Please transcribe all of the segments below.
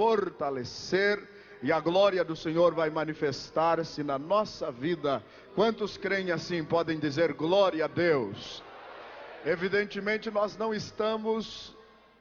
fortalecer e a glória do Senhor vai manifestar-se na nossa vida. Quantos creem assim podem dizer glória a Deus? Evidentemente nós não estamos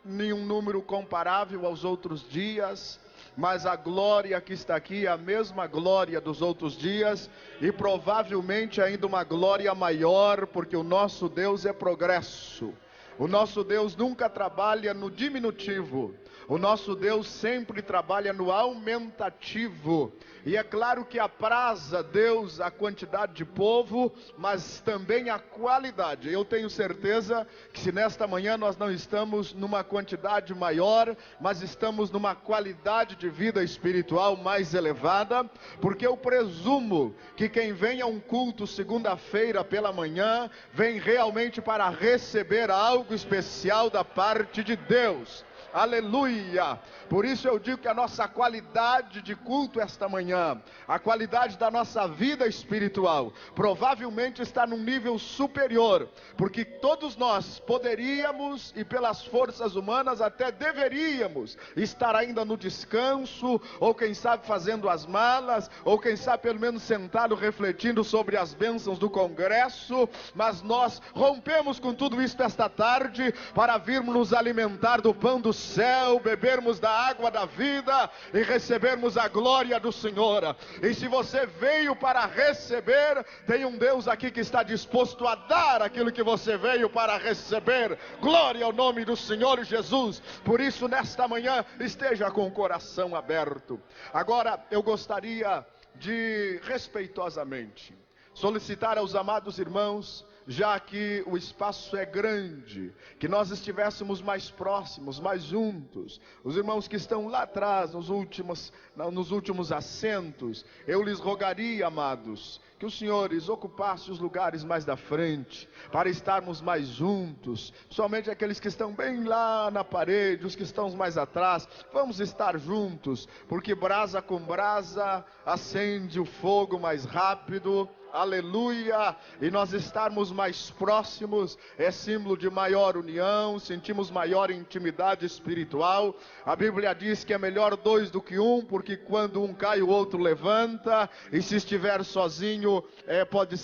em um número comparável aos outros dias, mas a glória que está aqui é a mesma glória dos outros dias, e provavelmente ainda uma glória maior, porque o nosso Deus é progresso. O nosso Deus nunca trabalha no diminutivo, o nosso Deus sempre trabalha no aumentativo. E é claro que apraz a Deus a quantidade de povo, mas também a qualidade. Eu tenho certeza que se nesta manhã nós não estamos numa quantidade maior, mas estamos numa qualidade de vida espiritual mais elevada, porque eu presumo que quem vem a um culto segunda-feira pela manhã, vem realmente para receber algo especial da parte de Deus. Aleluia! Por isso eu digo que a nossa qualidade de culto esta manhã, a qualidade da nossa vida espiritual, provavelmente está num nível superior, porque todos nós poderíamos, e pelas forças humanas até deveríamos, estar ainda no descanso, ou quem sabe fazendo as malas, ou quem sabe pelo menos sentado refletindo sobre as bênçãos do congresso, mas nós rompemos com tudo isso esta tarde, para virmos nos alimentar do pão do céu, bebermos da água da vida e recebermos a glória do Senhor. E se você veio para receber, tem um Deus aqui que está disposto a dar aquilo que você veio para receber. Glória ao nome do Senhor Jesus. Por isso nesta manhã esteja com o coração aberto. Agora eu gostaria de respeitosamente solicitar aos amados irmãos, já que o espaço é grande, que nós estivéssemos mais próximos, mais juntos. Os irmãos que estão lá atrás, nos últimos assentos, eu lhes rogaria, amados, que os senhores ocupassem os lugares mais da frente, para estarmos mais juntos. Somente aqueles que estão bem lá na parede, os que estão mais atrás, vamos estar juntos, porque brasa com brasa acende o fogo mais rápido. Aleluia! E nós estarmos mais próximos é símbolo de maior união, sentimos maior intimidade espiritual. A Bíblia diz que é melhor dois do que um, porque quando um cai o outro levanta, e se estiver sozinho pode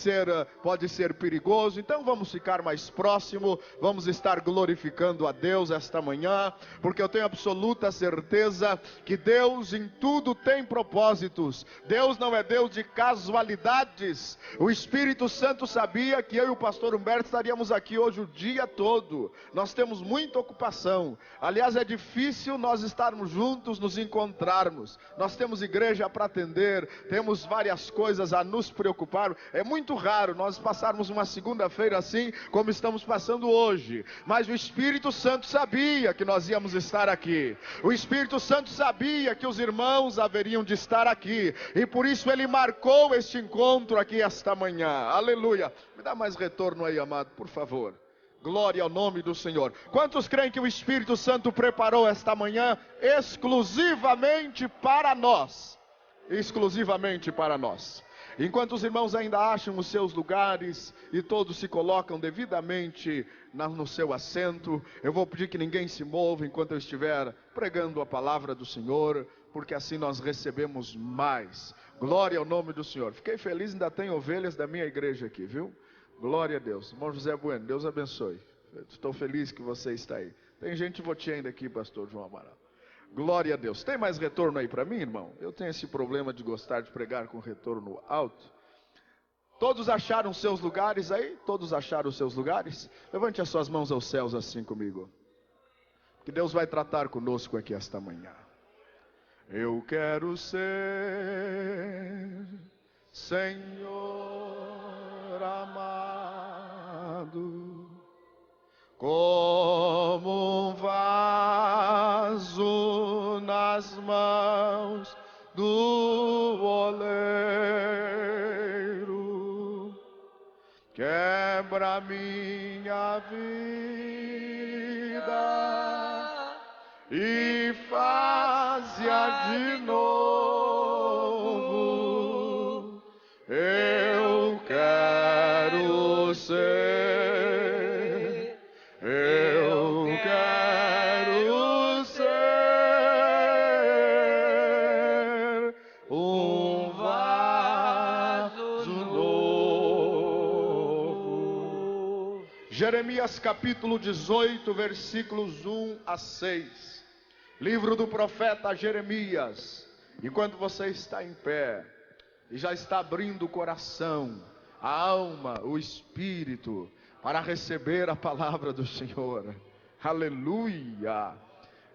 ser perigoso. Então vamos ficar mais próximo, vamos estar glorificando a Deus esta manhã, porque eu tenho absoluta certeza que Deus em tudo tem propósitos. Deus não é Deus de casualidades. O Espírito Santo sabia que eu e o pastor Humberto estaríamos aqui hoje o dia todo. Nós temos muita ocupação. Aliás, é difícil nós estarmos juntos, nos encontrarmos. Nós temos igreja para atender, temos várias coisas a nos preocupar. É muito raro nós passarmos uma segunda-feira assim, como estamos passando hoje. Mas o Espírito Santo sabia que nós íamos estar aqui. O Espírito Santo sabia que os irmãos haveriam de estar aqui. E por isso ele marcou este encontro aqui esta manhã. Aleluia! Me dá mais retorno aí, amado, por favor. Glória ao nome do Senhor. Quantos creem que o Espírito Santo preparou esta manhã exclusivamente para nós? Exclusivamente para nós. Enquanto os irmãos ainda acham os seus lugares e todos se colocam devidamente no seu assento, eu vou pedir que ninguém se mova enquanto eu estiver pregando a palavra do Senhor, porque assim nós recebemos mais. Glória ao nome do Senhor. Fiquei feliz, ainda tem ovelhas da minha igreja aqui, viu? Glória a Deus. Irmão José Bueno, Deus abençoe. Estou feliz que você está aí. Tem gente votinha ainda aqui, pastor João Amaral. Glória a Deus. Tem mais retorno aí para mim, irmão? Eu tenho esse problema de gostar de pregar com retorno alto. Todos acharam seus lugares aí? Todos acharam seus lugares? Levante as suas mãos aos céus assim comigo. Que Deus vai tratar conosco aqui esta manhã. Eu quero ser, Senhor amado, como um vaso nas mãos do oleiro. Quebra minha vida e faz-a de novo. Eu quero ser, eu quero ser Jeremias capítulo 18, versículos 1 a 6. Livro do profeta Jeremias. Enquanto você está em pé e já está abrindo o coração, a alma, o espírito, para receber a palavra do Senhor. Aleluia!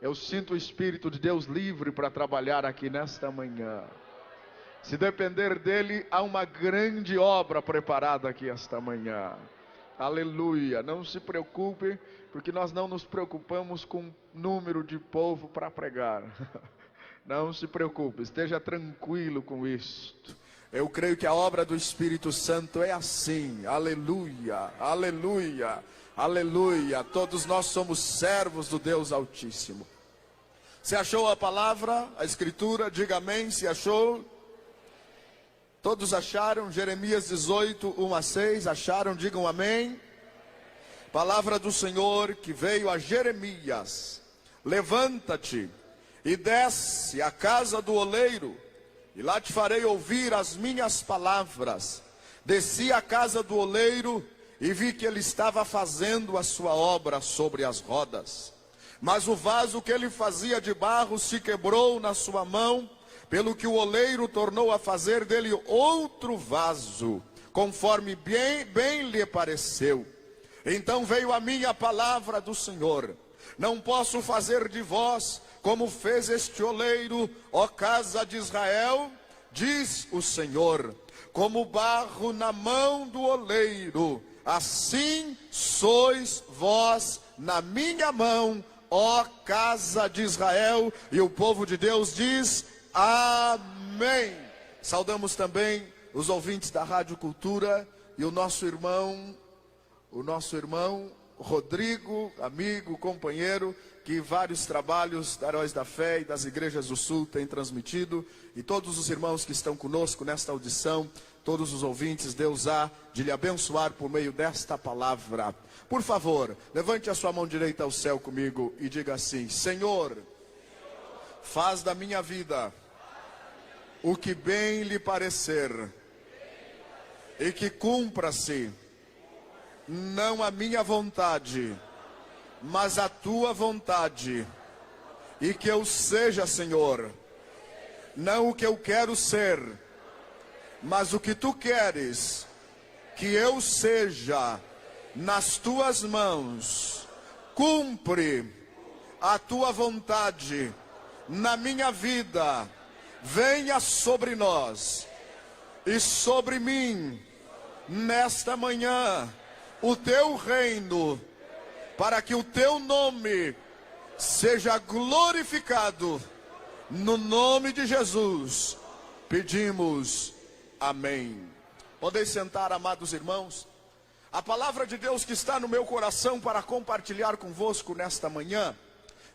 Eu sinto o Espírito de Deus livre para trabalhar aqui nesta manhã. Se depender dele, há uma grande obra preparada aqui esta manhã. Aleluia! Não se preocupe, porque nós não nos preocupamos com número de povo para pregar. Não se preocupe, esteja tranquilo com isto. Eu creio que a obra do Espírito Santo é assim. Aleluia, aleluia, aleluia. Todos nós somos servos do Deus Altíssimo. Se achou a palavra, a escritura? Diga amém, se achou. Todos acharam? Jeremias 18, 1 a 6, acharam? Digam amém. Palavra do Senhor que veio a Jeremias. Levanta-te e desce à casa do oleiro, e lá te farei ouvir as minhas palavras. Desci à casa do oleiro e vi que ele estava fazendo a sua obra sobre as rodas. Mas o vaso que ele fazia de barro se quebrou na sua mão, pelo que o oleiro tornou a fazer dele outro vaso, conforme bem lhe pareceu. Então veio a mim a palavra do Senhor: não posso fazer de vós como fez este oleiro, ó casa de Israel, diz o Senhor. Como barro na mão do oleiro, assim sois vós na minha mão, ó casa de Israel. E o povo de Deus diz: amém. Saudamos também os ouvintes da Rádio Cultura e o nosso irmão Rodrigo, amigo, companheiro, que vários trabalhos da Heróis da Fé e das igrejas do Sul têm transmitido, e todos os irmãos que estão conosco nesta audição, todos os ouvintes, Deus há de lhe abençoar por meio desta palavra. Por favor, levante a sua mão direita ao céu comigo e diga assim: Senhor, faz da minha vida o que bem lhe parecer, e que cumpra-se não a minha vontade, mas a tua vontade. E que eu seja, Senhor, não o que eu quero ser, mas o que tu queres que eu seja. Nas tuas mãos, cumpre a tua vontade na minha vida. Venha sobre nós e sobre mim nesta manhã o teu reino, para que o teu nome seja glorificado. No nome de Jesus pedimos amém. Podeis sentar, amados irmãos. A palavra de Deus que está no meu coração para compartilhar convosco nesta manhã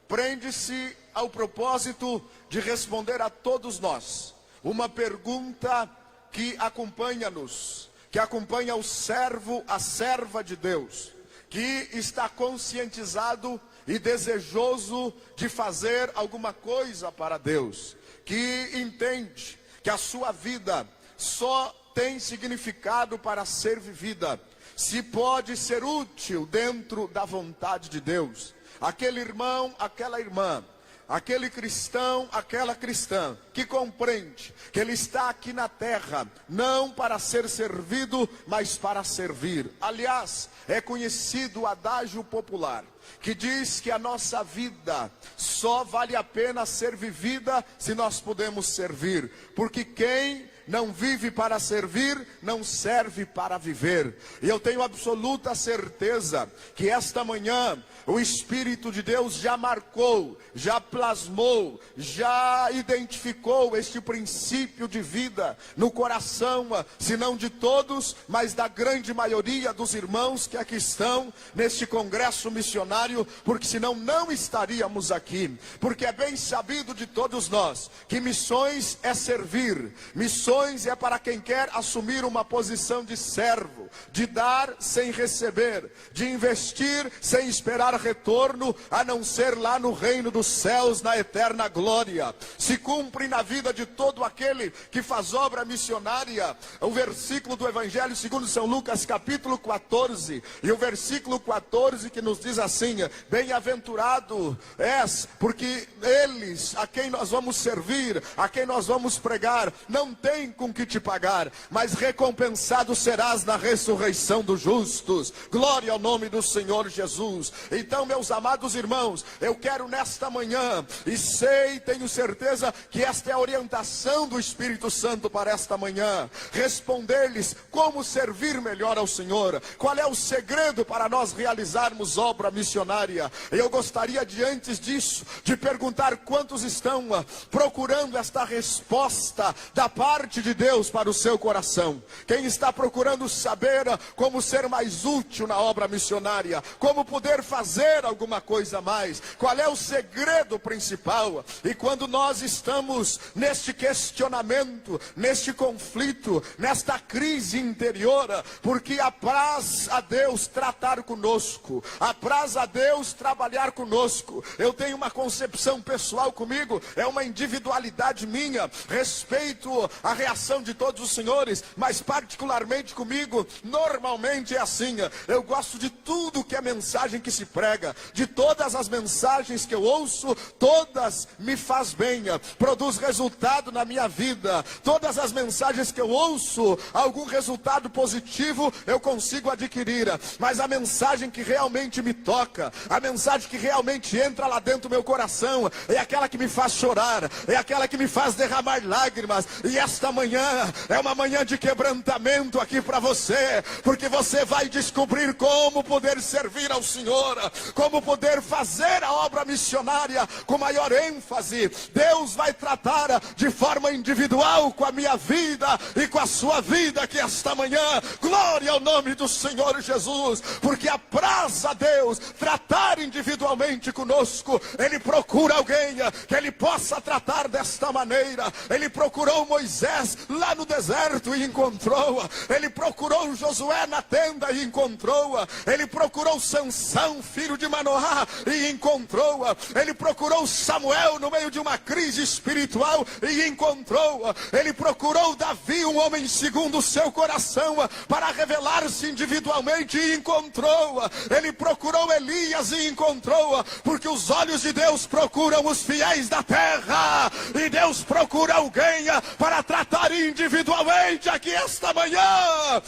prende-se ao propósito de responder a todos nós uma pergunta que acompanha-nos, que acompanha o servo, a serva de Deus, que está conscientizado e desejoso de fazer alguma coisa para Deus, que entende que a sua vida só tem significado para ser vivida se pode ser útil dentro da vontade de Deus. Aquele irmão, aquela irmã, aquele cristão, aquela cristã, que compreende que ele está aqui na terra, não para ser servido, mas para servir. Aliás, é conhecido o adágio popular, que diz que a nossa vida só vale a pena ser vivida se nós podemos servir. Porque quem não vive para servir, não serve para viver. E eu tenho absoluta certeza que esta manhã o Espírito de Deus já marcou, já plasmou, já identificou este princípio de vida no coração, se não de todos, mas da grande maioria dos irmãos que aqui estão neste congresso missionário, porque senão não estaríamos aqui. Porque é bem sabido de todos nós que missões é servir, missões missões é para quem quer assumir uma posição de servo, de dar sem receber, de investir sem esperar retorno, a não ser lá no reino dos céus, na eterna glória. Se cumpre na vida de todo aquele que faz obra missionária o versículo do Evangelho segundo São Lucas, capítulo 14, e o versículo 14 que nos diz assim: bem-aventurado és, porque eles a quem nós vamos servir, a quem nós vamos pregar, não tem com que te pagar, mas recompensado serás na ressurreição dos justos. Glória ao nome do Senhor Jesus. Então, meus amados irmãos, eu quero nesta manhã, e sei, tenho certeza que esta é a orientação do Espírito Santo para esta manhã, responder-lhes como servir melhor ao Senhor, qual é o segredo para nós realizarmos obra missionária. Eu gostaria de, antes disso, de perguntar quantos estão procurando esta resposta da parte de Deus para o seu coração. Quem está procurando saber como ser mais útil na obra missionária, como poder fazer alguma coisa a mais, qual é o segredo principal? E quando nós estamos neste questionamento, neste conflito, nesta crise interior, porque apraz a Deus tratar conosco, apraz a Deus trabalhar conosco. Eu tenho uma concepção pessoal comigo, é uma individualidade minha, respeito a reação de todos os senhores, mas particularmente comigo, normalmente é assim. Eu gosto de tudo que é mensagem que se prega, de todas as mensagens que eu ouço, todas me faz bem, produz resultado na minha vida. Todas as mensagens que eu ouço, algum resultado positivo eu consigo adquirir, mas a mensagem que realmente me toca, a mensagem que realmente entra lá dentro do meu coração, é aquela que me faz chorar, é aquela que me faz derramar lágrimas. E esta manhã é uma manhã de quebrantamento aqui para você, porque você vai descobrir como poder servir ao Senhor, como poder fazer a obra missionária com maior ênfase. Deus vai tratar de forma individual com a minha vida e com a sua vida aqui esta manhã. Glória ao nome do Senhor Jesus, porque apraz a Deus tratar individualmente conosco. Ele procura alguém que ele possa tratar desta maneira. Ele procurou Moisés lá no deserto e encontrou. Ele procurou Josué na tenda e encontrou. Ele procurou Sansão, filho de Manoá, e encontrou. Ele procurou Samuel no meio de uma crise espiritual e encontrou. Ele procurou Davi, um homem segundo o seu coração, para revelar-se individualmente e encontrou. Ele procurou Elias e encontrou, porque os olhos de Deus procuram os fiéis da terra, e Deus procura alguém para tratar individualmente aqui esta manhã.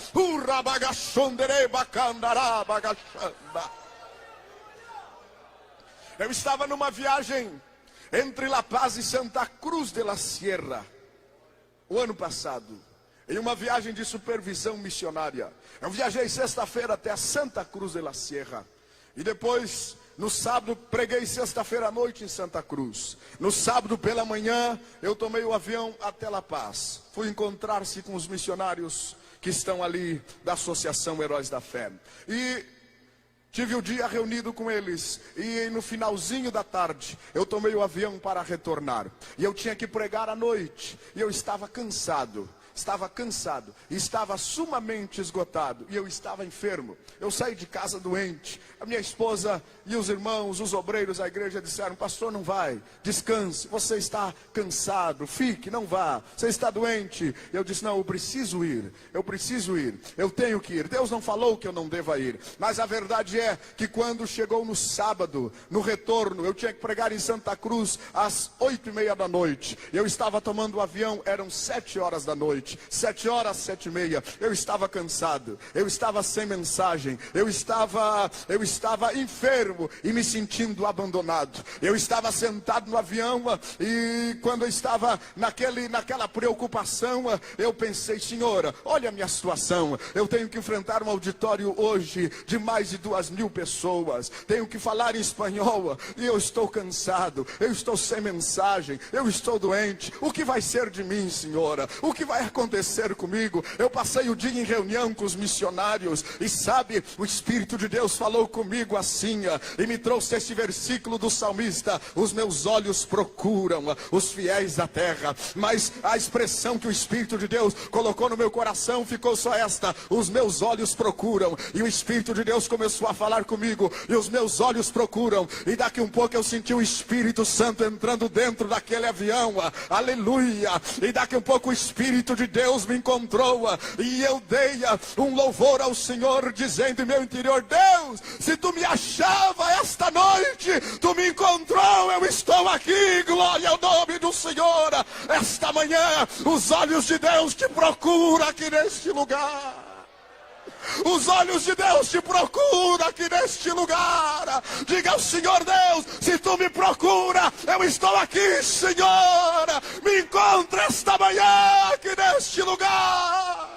Eu estava numa viagem entre La Paz e Santa Cruz de la Sierra, o ano passado, em uma viagem de supervisão missionária. Eu viajei sexta-feira até a Santa Cruz de la Sierra, e depois, no sábado, preguei sexta-feira à noite em Santa Cruz. No sábado pela manhã, eu tomei o avião até La Paz. Fui encontrar-se com os missionários que estão ali da Associação Heróis da Fé. E tive o dia reunido com eles, e no finalzinho da tarde, eu tomei o avião para retornar. E eu tinha que pregar à noite, e eu estava cansado. Estava sumamente esgotado, e eu estava enfermo. Eu saí de casa doente. A minha esposa e os irmãos, os obreiros da igreja disseram: pastor, não vai, descanse, você está cansado, fique, não vá, você está doente. Eu disse: não, eu preciso ir, eu tenho que ir. Deus não falou que eu não deva ir, mas a verdade é que quando chegou no sábado, no retorno, eu tinha que pregar em Santa Cruz às 8:30 da noite. Eu estava tomando o avião, eram 7 horas da noite. 7 horas, 7:30, eu estava cansado, eu estava sem mensagem, eu estava enfermo e me sentindo abandonado. Eu estava sentado no avião, e quando eu estava naquela preocupação, eu pensei: Senhor, olha a minha situação, eu tenho que enfrentar um auditório hoje de mais de 2.000 pessoas, tenho que falar em espanhol, e eu estou cansado, eu estou sem mensagem, eu estou doente. O que vai ser de mim, Senhor? O que vai acontecer acontecer comigo. Eu passei o dia em reunião com os missionários e sabe, o Espírito de Deus falou comigo assim, e me trouxe esse versículo do salmista: os meus olhos procuram os fiéis da terra. Mas a expressão que o Espírito de Deus colocou no meu coração ficou só esta: os meus olhos procuram. E o Espírito de Deus começou a falar comigo, e os meus olhos procuram, e daqui um pouco eu senti o Espírito Santo entrando dentro daquele avião, aleluia, e daqui um pouco o Espírito de Deus me encontrou, e eu dei um louvor ao Senhor, dizendo em meu interior: Deus, se tu me achava esta noite, tu me encontrou, eu estou aqui, glória ao nome do Senhor. Esta manhã, os olhos de Deus te procuram aqui neste lugar. Os olhos de Deus te procuram aqui neste lugar. Diga ao Senhor: Deus, se tu me procura, eu estou aqui, Senhor. Me encontra esta manhã aqui neste lugar.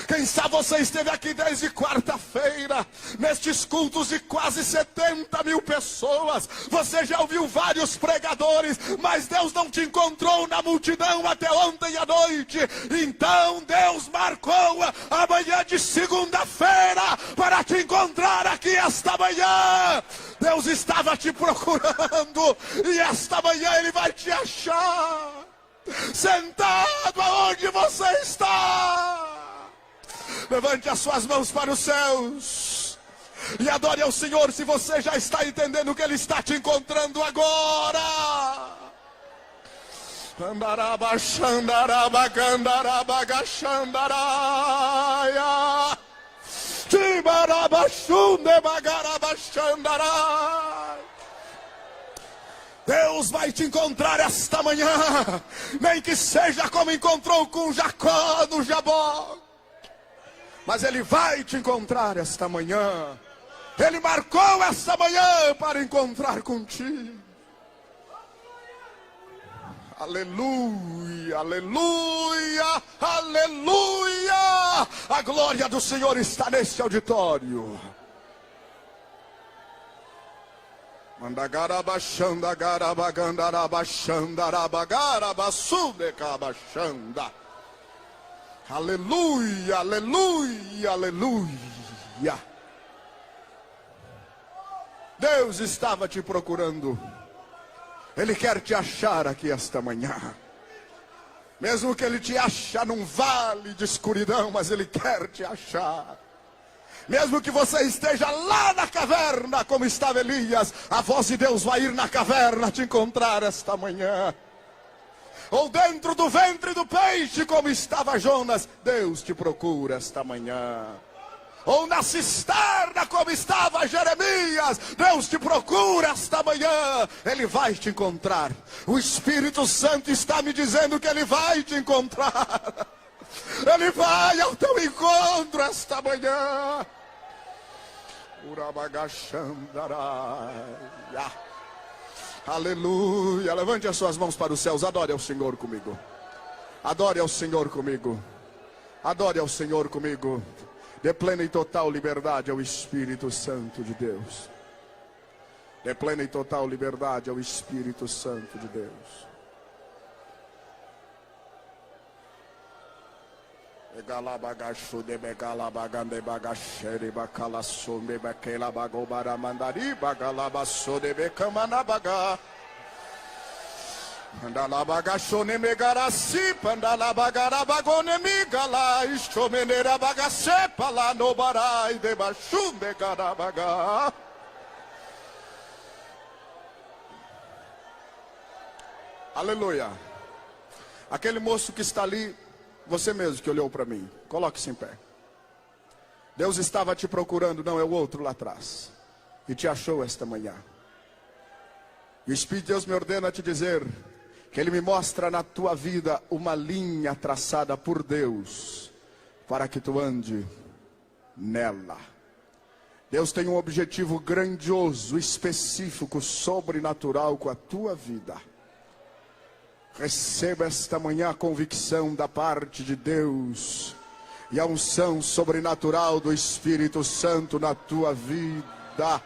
Quem sabe você esteve aqui desde quarta-feira, nestes cultos de quase 70 mil pessoas. Você já ouviu vários pregadores, mas Deus não te encontrou na multidão até ontem à noite. Então Deus marcou a manhã de segunda-feira para te encontrar aqui esta manhã. Deus estava te procurando, e esta manhã Ele vai te achar. Sentado aonde você está, levante as suas mãos para os céus e adore ao Senhor. Se você já está entendendo que Ele está te encontrando agora. Deus vai te encontrar esta manhã, nem que seja como encontrou com Jacó no Jabó, mas Ele vai te encontrar esta manhã. Ele marcou esta manhã para encontrar contigo. Aleluia, aleluia, aleluia. A glória do Senhor está neste auditório. Mandagarabachanda, garabagandarabachanda, rabagarabagarabasudecabachanda. Aleluia, aleluia, aleluia. Deus estava te procurando. Ele quer te achar aqui esta manhã. Mesmo que Ele te ache num vale de escuridão, mas Ele quer te achar. Mesmo que você esteja lá na caverna, como estava Elias, a voz de Deus vai ir na caverna te encontrar esta manhã. Ou dentro do ventre do peixe, como estava Jonas, Deus te procura esta manhã. Ou na cisterna, como estava Jeremias, Deus te procura esta manhã. Ele vai te encontrar. O Espírito Santo está me dizendo que Ele vai te encontrar. Ele vai ao teu encontro esta manhã. Aleluia. Levante as suas mãos para os céus. Adore ao Senhor comigo. Adore ao Senhor comigo. Adore ao Senhor comigo. Dê plena e total liberdade ao Espírito Santo de Deus. Dê plena e total liberdade ao Espírito Santo de Deus. Egalabagashu de begalabagande bagashere bakalasumbe bakela bagobara mandari bagalabaso de bekamanabaga. Pandalabagashone megarasi pandalabagarabagone migala istomenera bagase palano barai de bashumbe garabaga. Aleluia. Aquele moço que está ali, você mesmo que olhou para mim, coloque-se em pé. Deus estava te procurando, não é o outro lá atrás, e te achou esta manhã. E o Espírito de Deus me ordena a te dizer que Ele me mostra na tua vida uma linha traçada por Deus, para que tu ande nela. Deus tem um objetivo grandioso, específico, sobrenatural com a tua vida. Receba esta manhã a convicção da parte de Deus e a unção sobrenatural do Espírito Santo na tua vida.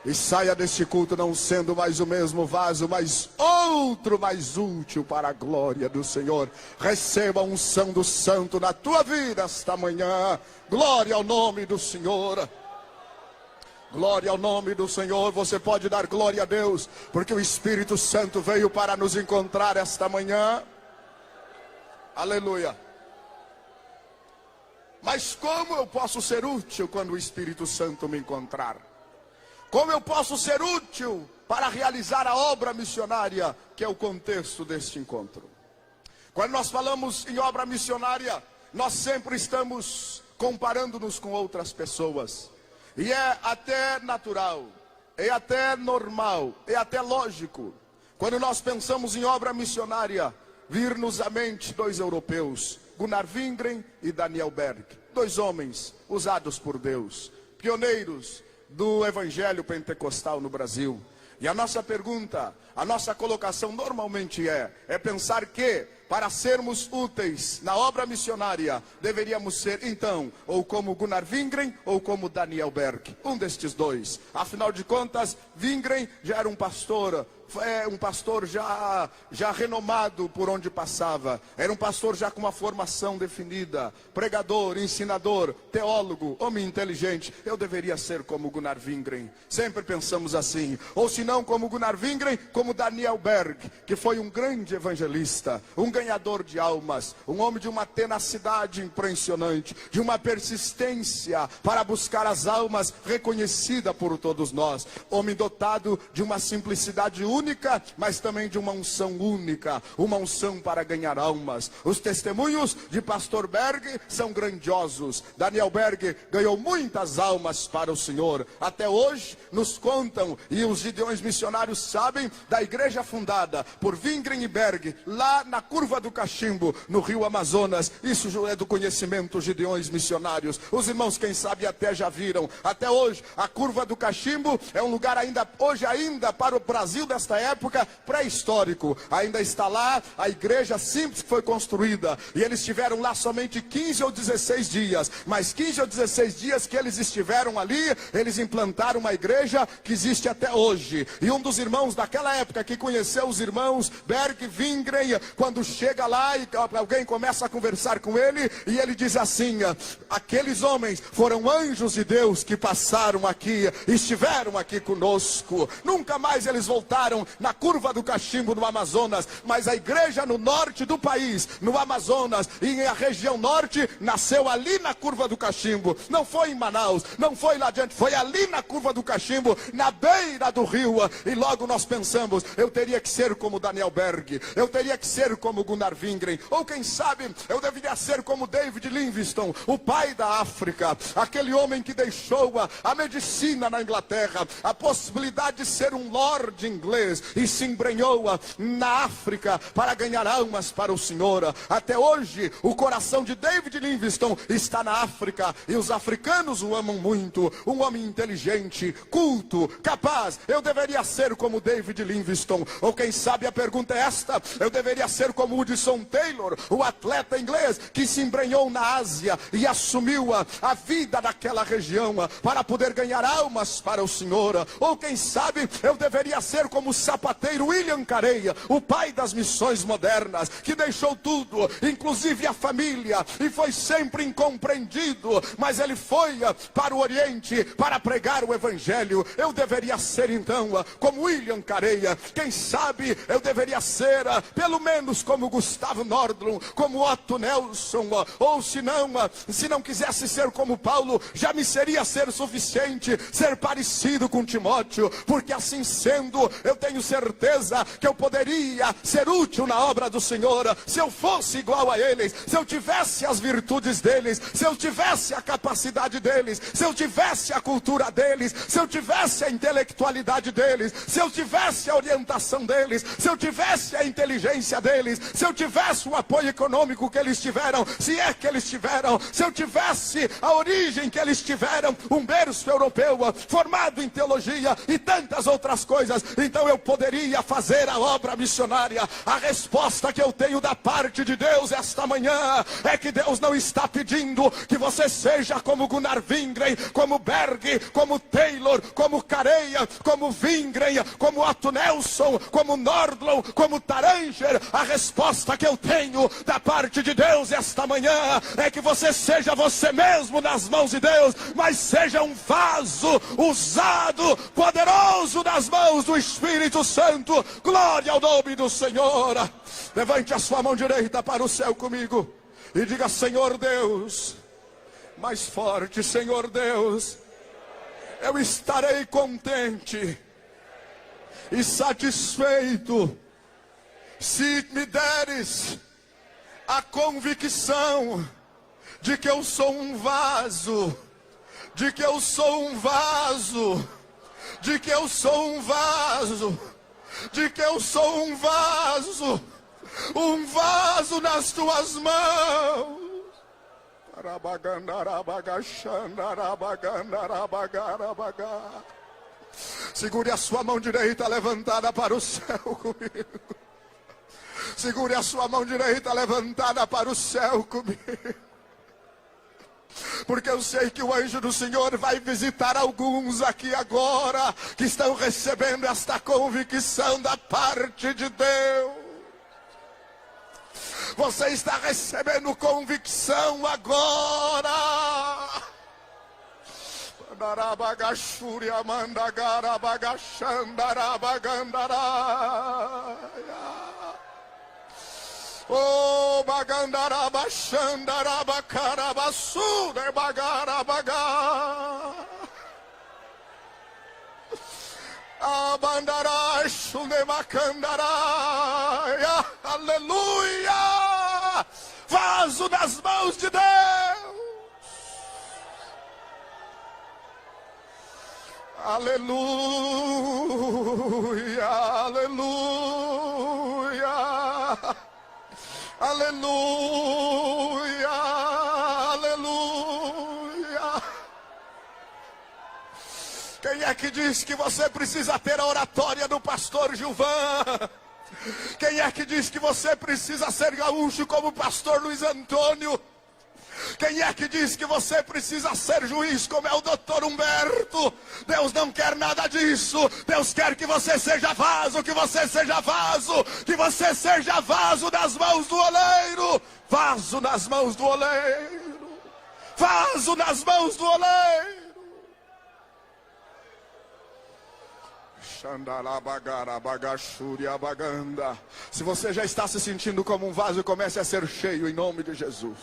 e saia deste culto não sendo mais o mesmo vaso, mas outro mais útil para a glória do Senhor. Receba a unção do Santo na tua vida esta manhã. Glória ao nome do Senhor. Glória ao nome do Senhor. Você pode dar glória a Deus, porque o Espírito Santo veio para nos encontrar esta manhã. Aleluia. Mas como eu posso ser útil quando o Espírito Santo me encontrar? Como eu posso ser útil para realizar a obra missionária, que é o contexto deste encontro? Quando nós falamos em obra missionária, nós sempre estamos comparando-nos com outras pessoas. E é até natural, é até normal, é até lógico, quando nós pensamos em obra missionária, vir-nos à mente dois europeus, Gunnar Wingren e Daniel Berg. Dois homens usados por Deus, pioneiros do evangelho pentecostal no Brasil. E a nossa pergunta, a nossa colocação normalmente é pensar que para sermos úteis na obra missionária, deveríamos ser então, ou como Gunnar Wingren, ou como Daniel Berg, um destes dois. Afinal de contas, Wingren já era um pastor já renomado por onde passava. Era um pastor já com uma formação definida, pregador, ensinador, teólogo, homem inteligente. Eu deveria ser como Gunnar Wingren. Sempre pensamos assim. Ou se não como Gunnar Wingren, como Daniel Berg, que foi um grande evangelista, um ganhador de almas, um homem de uma tenacidade impressionante, de uma persistência para buscar as almas, reconhecida por todos nós. Homem dotado de uma simplicidade única, mas também de uma unção única, uma unção para ganhar almas. Os testemunhos de pastor Berg são grandiosos. Daniel Berg ganhou muitas almas para o Senhor. Até hoje nos contam, e os gideões missionários sabem, da igreja fundada por Wingren e Berg, lá na curva do Cachimbo, no rio Amazonas. Isso é do conhecimento dos gideões missionários. Os irmãos, quem sabe, até já viram. Até hoje, a curva do Cachimbo é um lugar hoje ainda para o Brasil desta época, pré-histórico. Ainda está lá a igreja simples que foi construída, e eles estiveram lá somente 15 ou 16 dias, mas 15 ou 16 dias que eles estiveram ali, eles implantaram uma igreja que existe até hoje. E um dos irmãos daquela época, que conheceu os irmãos Berg e Wingren, quando chega lá e alguém começa a conversar com ele, e ele diz assim: aqueles homens foram anjos de Deus que passaram aqui, estiveram aqui conosco. Nunca mais eles voltaram na curva do Cachimbo, no Amazonas, mas a igreja no norte do país, no Amazonas, e a região norte, nasceu ali na curva do Cachimbo. Não foi em Manaus, não foi lá adiante, foi ali na curva do Cachimbo, na beira do rio. E logo nós pensamos: eu teria que ser como Daniel Berg, eu teria que ser como Gunnar Wingren, ou quem sabe, eu deveria ser como David Livingstone, o pai da África, aquele homem que deixou a medicina na Inglaterra, a possibilidade de ser um lord inglês, e se embrenhou na África para ganhar almas para o Senhor. Até hoje o coração de David Livingstone está na África, e os africanos o amam muito. Um homem inteligente, culto, capaz. Eu deveria ser como David Livingstone, ou quem sabe a pergunta é esta: eu deveria ser como Hudson Taylor, o atleta inglês que se embrenhou na Ásia e assumiu a vida daquela região para poder ganhar almas para o Senhor. Ou quem sabe eu deveria ser como o sapateiro William Carey, o pai das missões modernas, que deixou tudo, inclusive a família, e foi sempre incompreendido, mas ele foi para o Oriente para pregar o Evangelho. Eu deveria ser então como William Carey. Quem sabe eu deveria ser pelo menos como Gustavo Nordlund, como Otto Nelson, ou se não quisesse ser como Paulo, já me seria ser suficiente ser parecido com Timóteo, porque assim sendo, eu tenho certeza que eu poderia ser útil na obra do Senhor, se eu fosse igual a eles, se eu tivesse as virtudes deles, se eu tivesse a capacidade deles, se eu tivesse a cultura deles, se eu tivesse a intelectualidade deles, se eu tivesse a orientação deles, se eu tivesse a inteligência deles, se eu tivesse o apoio econômico que eles tiveram, se é que eles tiveram, se eu tivesse a origem que eles tiveram, um berço europeu, formado em teologia e tantas outras coisas, então eu poderia fazer a obra missionária. A resposta que eu tenho da parte de Deus esta manhã é que Deus não está pedindo que você seja como Gunnar Wingren, como Berg, como Taylor, como Careia, como Wingren, como Otto Nelson, como Nordlow, como Taranger. A resposta que eu tenho da parte de Deus esta manhã é que você seja você mesmo nas mãos de Deus, mas seja um vaso usado, poderoso nas mãos do Espírito Santo. Glória ao nome do Senhor. Levante a sua mão direita para o céu comigo e diga: Senhor Deus, mais forte, Senhor Deus, eu estarei contente e satisfeito se me deres a convicção de que eu sou um vaso, de que eu sou um vaso, de que eu sou um vaso, de que eu sou um vaso nas tuas mãos. Segure a sua mão direita levantada para o céu comigo. Segure a sua mão direita levantada para o céu comigo. Porque eu sei que o anjo do Senhor vai visitar alguns aqui agora que estão recebendo esta convicção da parte de Deus. Você está recebendo convicção agora. Oh, bagandaraba, xandaraba, carabaçu, de bagarabaga. Abandaraxo, de macandaraia. Aleluia! Vaso nas mãos de Deus. Aleluia, aleluia. Aleluia, aleluia. Quem é que diz que você precisa ter a oratória do pastor Gilvan? Quem é que diz que você precisa ser gaúcho como o pastor Luiz Antônio? Quem é que diz que você precisa ser juiz como é o doutor Humberto? Deus não quer nada disso. Deus quer que você seja vaso, que você seja vaso, que você seja vaso nas mãos do oleiro. Vaso nas mãos do oleiro. Vaso nas mãos do oleiro. Se você já está se sentindo como um vaso, comece a ser cheio em nome de Jesus.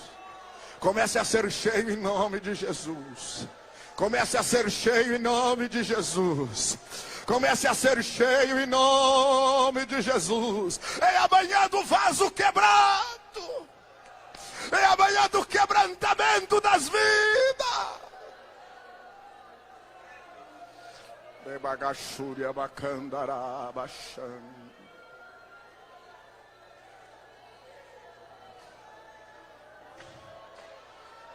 Comece a ser cheio em nome de Jesus. Comece a ser cheio em nome de Jesus. Comece a ser cheio em nome de Jesus. É a manhã do vaso quebrado. É a manhã do quebrantamento das vidas. Debagachúria bacandará baixando.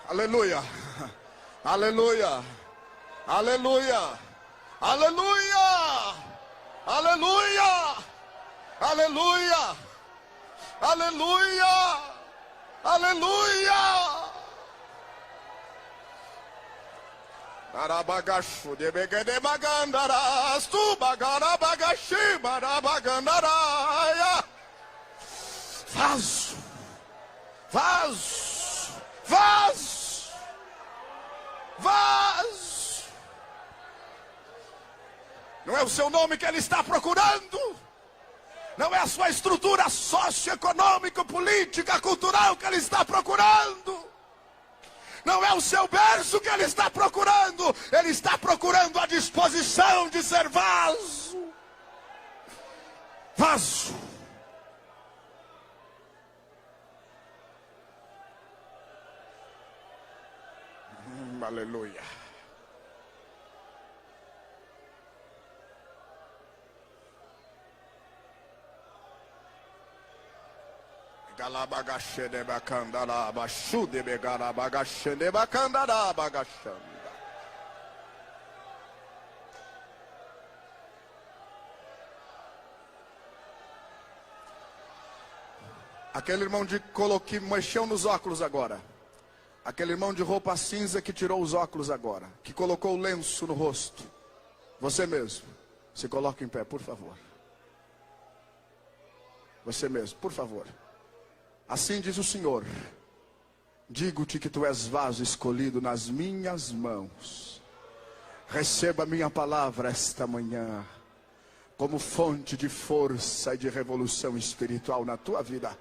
Aleluia, aleluia, aleluia, aleluia, aleluia, aleluia, aleluia, aleluia. Arabagachu de begede bagandaras, tu bagarabagashi barabagandaraia. Vaso, vaso, vaso. Vaso. Não é o seu nome que ele está procurando. Não é a sua estrutura socioeconômica, política, cultural que ele está procurando. Não é o seu berço que ele está procurando. Ele está procurando a disposição de ser vaso. Vaso. Aleluia. Aquele irmão que mexeu nos óculos agora. Aquele irmão de roupa cinza que tirou os óculos agora. Que colocou o lenço no rosto. Você mesmo. Se coloque em pé, por favor. Você mesmo, por favor. Assim diz o Senhor: digo-te que tu és vaso escolhido nas minhas mãos. Receba a minha palavra esta manhã como fonte de força e de revolução espiritual na tua vida,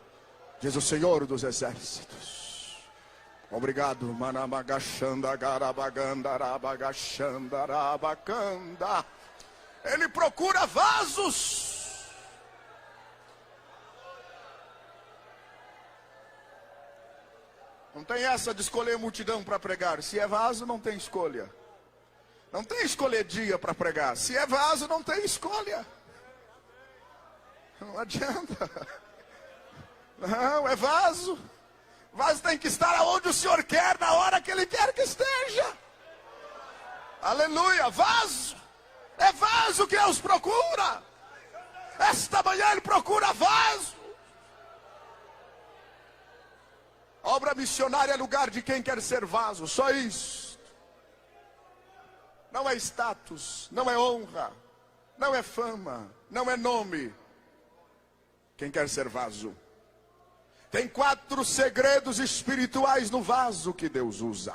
diz o Senhor dos Exércitos. Obrigado. Ele procura vasos. Não tem essa de escolher multidão para pregar. Se é vaso, não tem escolha. Não tem escolher dia para pregar. Se é vaso, não tem escolha. Não adianta. Não, é vaso. Vaso tem que estar aonde o Senhor quer, na hora que Ele quer que esteja. Aleluia, vaso. É vaso que Deus procura. Esta manhã Ele procura vaso. Obra missionária é lugar de quem quer ser vaso, só isso. Não é status, não é honra, não é fama, não é nome. Quem quer ser vaso. Tem 4 segredos espirituais no vaso que Deus usa.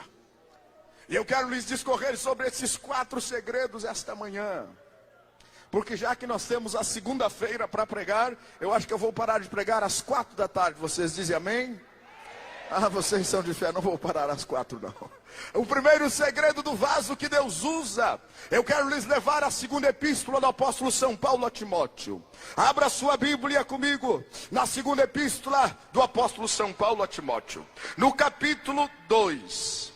E eu quero lhes discorrer sobre esses 4 segredos esta manhã. Porque já que nós temos a segunda-feira para pregar, eu acho que eu vou parar de pregar às 4 da tarde. Vocês dizem amém? Ah, vocês são de fé, não vou parar às 4 não. O primeiro segredo do vaso que Deus usa, eu quero lhes levar à segunda epístola do apóstolo São Paulo a Timóteo. Abra sua Bíblia comigo, na segunda epístola do apóstolo São Paulo a Timóteo. No capítulo 2,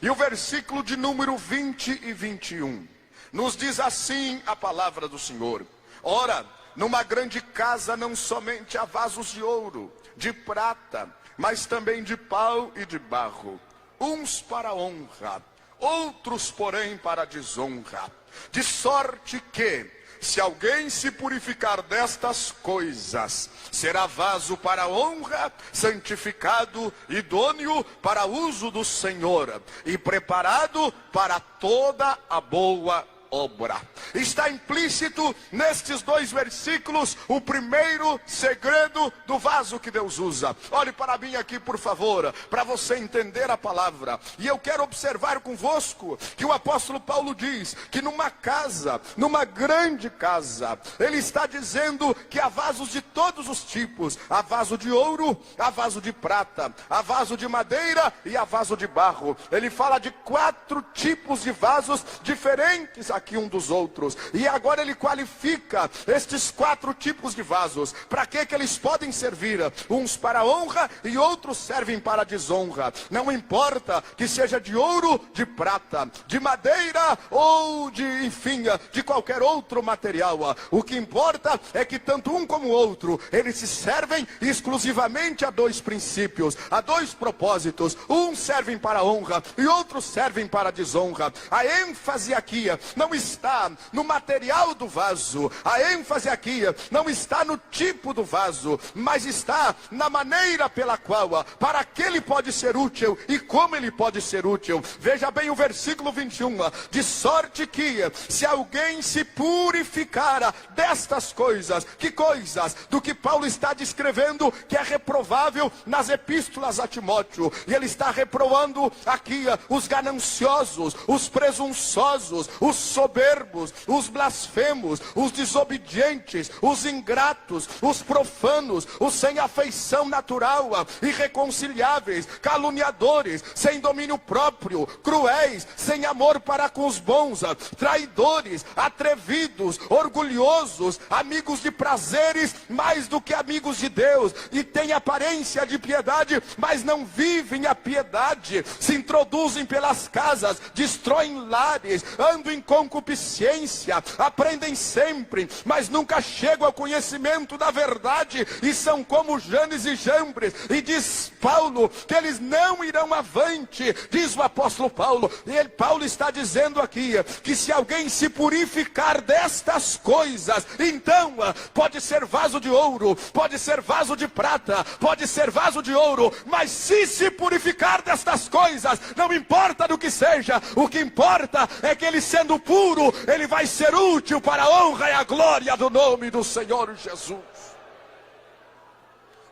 e o versículo de número 20 e 21. Nos diz assim a palavra do Senhor: ora, numa grande casa não somente há vasos de ouro, de prata, mas também de pau e de barro, uns para honra, outros porém para desonra. De sorte que, se alguém se purificar destas coisas, será vaso para honra, santificado, idôneo para uso do Senhor, e preparado para toda a boa obra. Está implícito nestes 2 versículos o primeiro segredo do vaso que Deus usa. Olhe para mim aqui, por favor, para você entender a palavra. E eu quero observar convosco que o apóstolo Paulo diz que numa casa, numa grande casa, ele está dizendo que há vasos de todos os tipos. Há vaso de ouro, há vaso de prata, há vaso de madeira e há vaso de barro. Ele fala de 4 tipos de vasos diferentes aqui um dos outros. E agora ele qualifica estes 4 tipos de vasos. Para que eles podem servir? Uns para honra e outros servem para desonra. Não importa que seja de ouro, de prata, de madeira ou de qualquer outro material. O que importa é que tanto um como o outro, eles se servem exclusivamente a 2 princípios, a 2 propósitos. Uns servem para honra e outros servem para desonra. A ênfase aqui não está no material do vaso, a ênfase aqui não está no tipo do vaso, mas está na maneira pela qual, para que ele pode ser útil e como ele pode ser útil. Veja bem o versículo 21, de sorte que, se alguém se purificar destas coisas, que coisas? Do que Paulo está descrevendo que é reprovável nas epístolas a Timóteo, e ele está reprovando aqui os gananciosos, os presunçosos, os soberbos, os blasfemos, os desobedientes, os ingratos, os profanos, os sem afeição natural, irreconciliáveis, caluniadores, sem domínio próprio, cruéis, sem amor para com os bons, traidores, atrevidos, orgulhosos, amigos de prazeres mais do que amigos de Deus, e têm aparência de piedade, mas não vivem a piedade, se introduzem pelas casas, destroem lares, andam concupiscência, aprendem sempre, mas nunca chegam ao conhecimento da verdade, e são como Janes e Jambres. E diz Paulo que eles não irão avante, diz o apóstolo Paulo. E Paulo está dizendo aqui que se alguém se purificar destas coisas, então pode ser vaso de ouro, pode ser vaso de prata, pode ser vaso de ouro, mas se purificar destas coisas, não importa do que seja, o que importa é que ele, sendo puro, ele vai ser útil para a honra e a glória do nome do Senhor Jesus.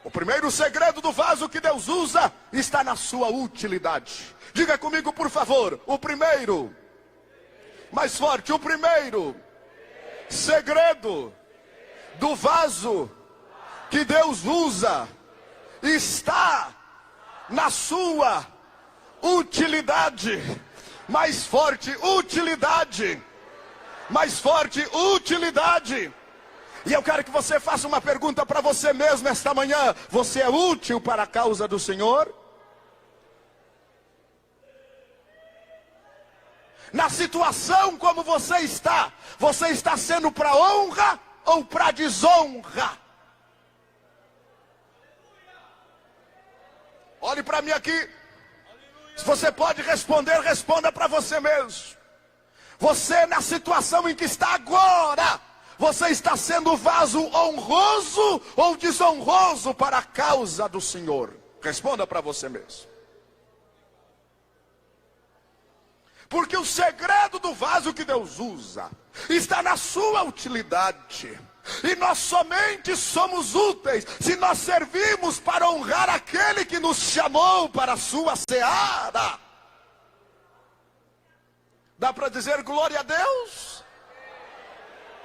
O primeiro segredo do vaso que Deus usa está na sua utilidade. Diga comigo, por favor, o primeiro, mais forte, o primeiro segredo do vaso que Deus usa está na sua utilidade. Mais forte, utilidade. Mais forte, utilidade. E eu quero que você faça uma pergunta para você mesmo esta manhã: você é útil para a causa do Senhor? Na situação como você está sendo para honra ou para desonra? Olhe para mim aqui. Se você pode responder, responda para você mesmo. Você, na situação em que está agora, você está sendo vaso honroso ou desonroso para a causa do Senhor? Responda para você mesmo. Porque o segredo do vaso que Deus usa está na sua utilidade. E nós somente somos úteis se nós servimos para honrar aquele que nos chamou para a sua seara. Dá para dizer glória a Deus?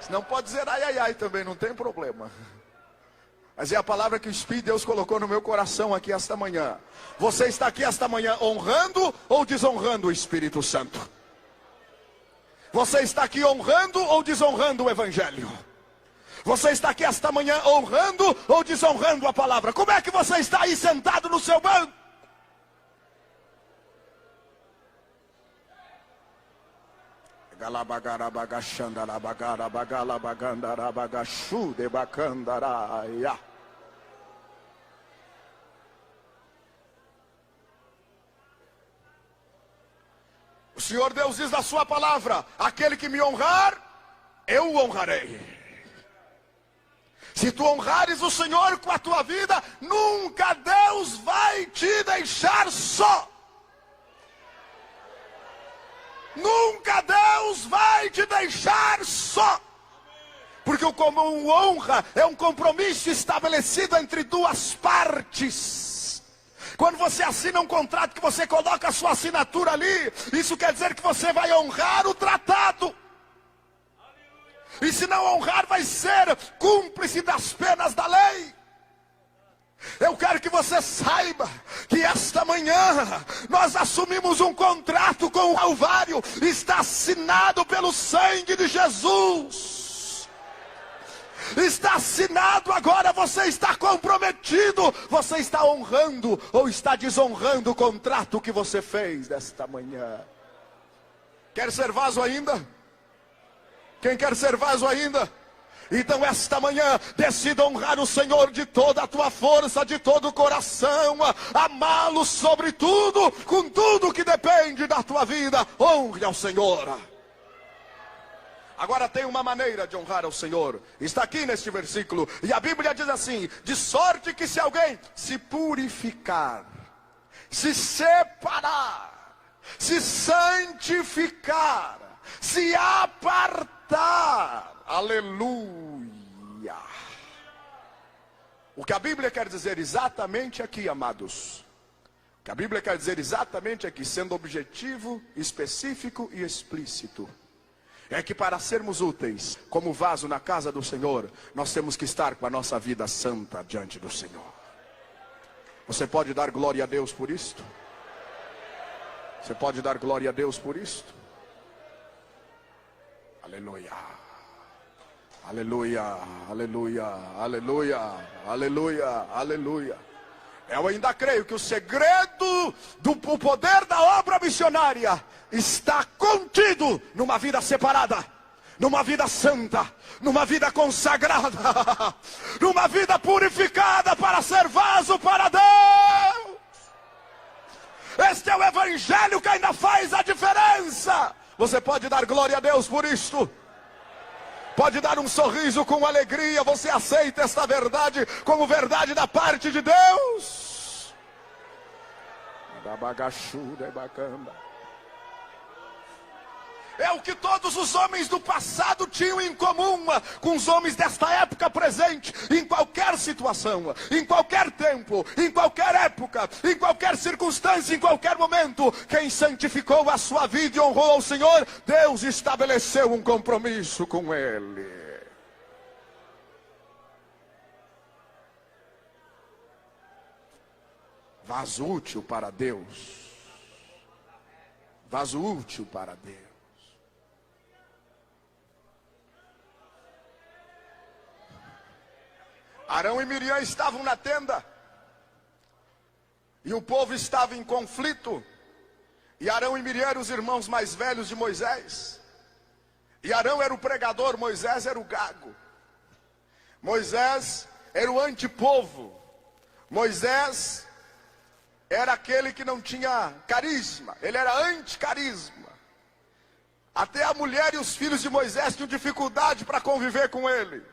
Se não pode dizer ai, ai, ai também, não tem problema. Mas é a palavra que o Espírito de Deus colocou no meu coração aqui esta manhã. Você está aqui esta manhã honrando ou desonrando o Espírito Santo? Você está aqui honrando ou desonrando o Evangelho? Você está aqui esta manhã honrando ou desonrando a palavra? Como é que você está aí sentado no seu banco? O Senhor Deus diz na sua palavra: aquele que me honrar, eu o honrarei. Se tu honrares o Senhor com a tua vida, nunca Deus vai te deixar só. Nunca Deus vai te deixar só. Porque o comum honra é um compromisso estabelecido entre duas partes. Quando você assina um contrato que você coloca a sua assinatura ali, isso quer dizer que você vai honrar o tratado. E se não honrar, vai ser cúmplice das penas da lei. Eu quero que você saiba que esta manhã nós assumimos um contrato com o Calvário. Está assinado pelo sangue de Jesus. Está assinado agora, você está comprometido. Você está honrando ou está desonrando o contrato que você fez desta manhã? Quer ser vaso ainda? Quem quer ser vaso ainda? Então esta manhã, decida honrar o Senhor de toda a tua força, de todo o coração, amá-lo sobre tudo, com tudo que depende da tua vida. Honre ao Senhor. Agora tem uma maneira de honrar ao Senhor, está aqui neste versículo, e a Bíblia diz assim: de sorte que se alguém se purificar, se separar, se santificar, se apartar, aleluia. O que a Bíblia quer dizer exatamente aqui, amados, o que a Bíblia quer dizer exatamente aqui, sendo objetivo, específico e explícito, é que para sermos úteis como vaso na casa do Senhor, nós temos que estar com a nossa vida santa diante do Senhor. Você pode dar glória a Deus por isto? Você pode dar glória a Deus por isto? Aleluia, aleluia, aleluia, aleluia, aleluia, aleluia. Eu ainda creio que o segredo do poder da obra missionária está contido numa vida separada, numa vida santa, numa vida consagrada, numa vida purificada para ser vaso para Deus. Este é o evangelho que ainda faz a diferença. Você pode dar glória a Deus por isto? Pode dar um sorriso com alegria? Você aceita esta verdade como verdade da parte de Deus? É o que todos os homens do passado tinham em comum com os homens desta época presente. Em qualquer situação, em qualquer tempo, em qualquer época, em qualquer circunstância, em qualquer momento, quem santificou a sua vida e honrou ao Senhor, Deus estabeleceu um compromisso com ele. Vaso útil para Deus. Vaso útil para Deus. Arão e Miriam estavam na tenda, e o povo estava em conflito, e Arão e Miriam eram os irmãos mais velhos de Moisés, e Arão era o pregador, Moisés era o gago. Moisés era o antipovo, Moisés era aquele que não tinha carisma, ele era anticarisma. Até a mulher e os filhos de Moisés tinham dificuldade para conviver com ele.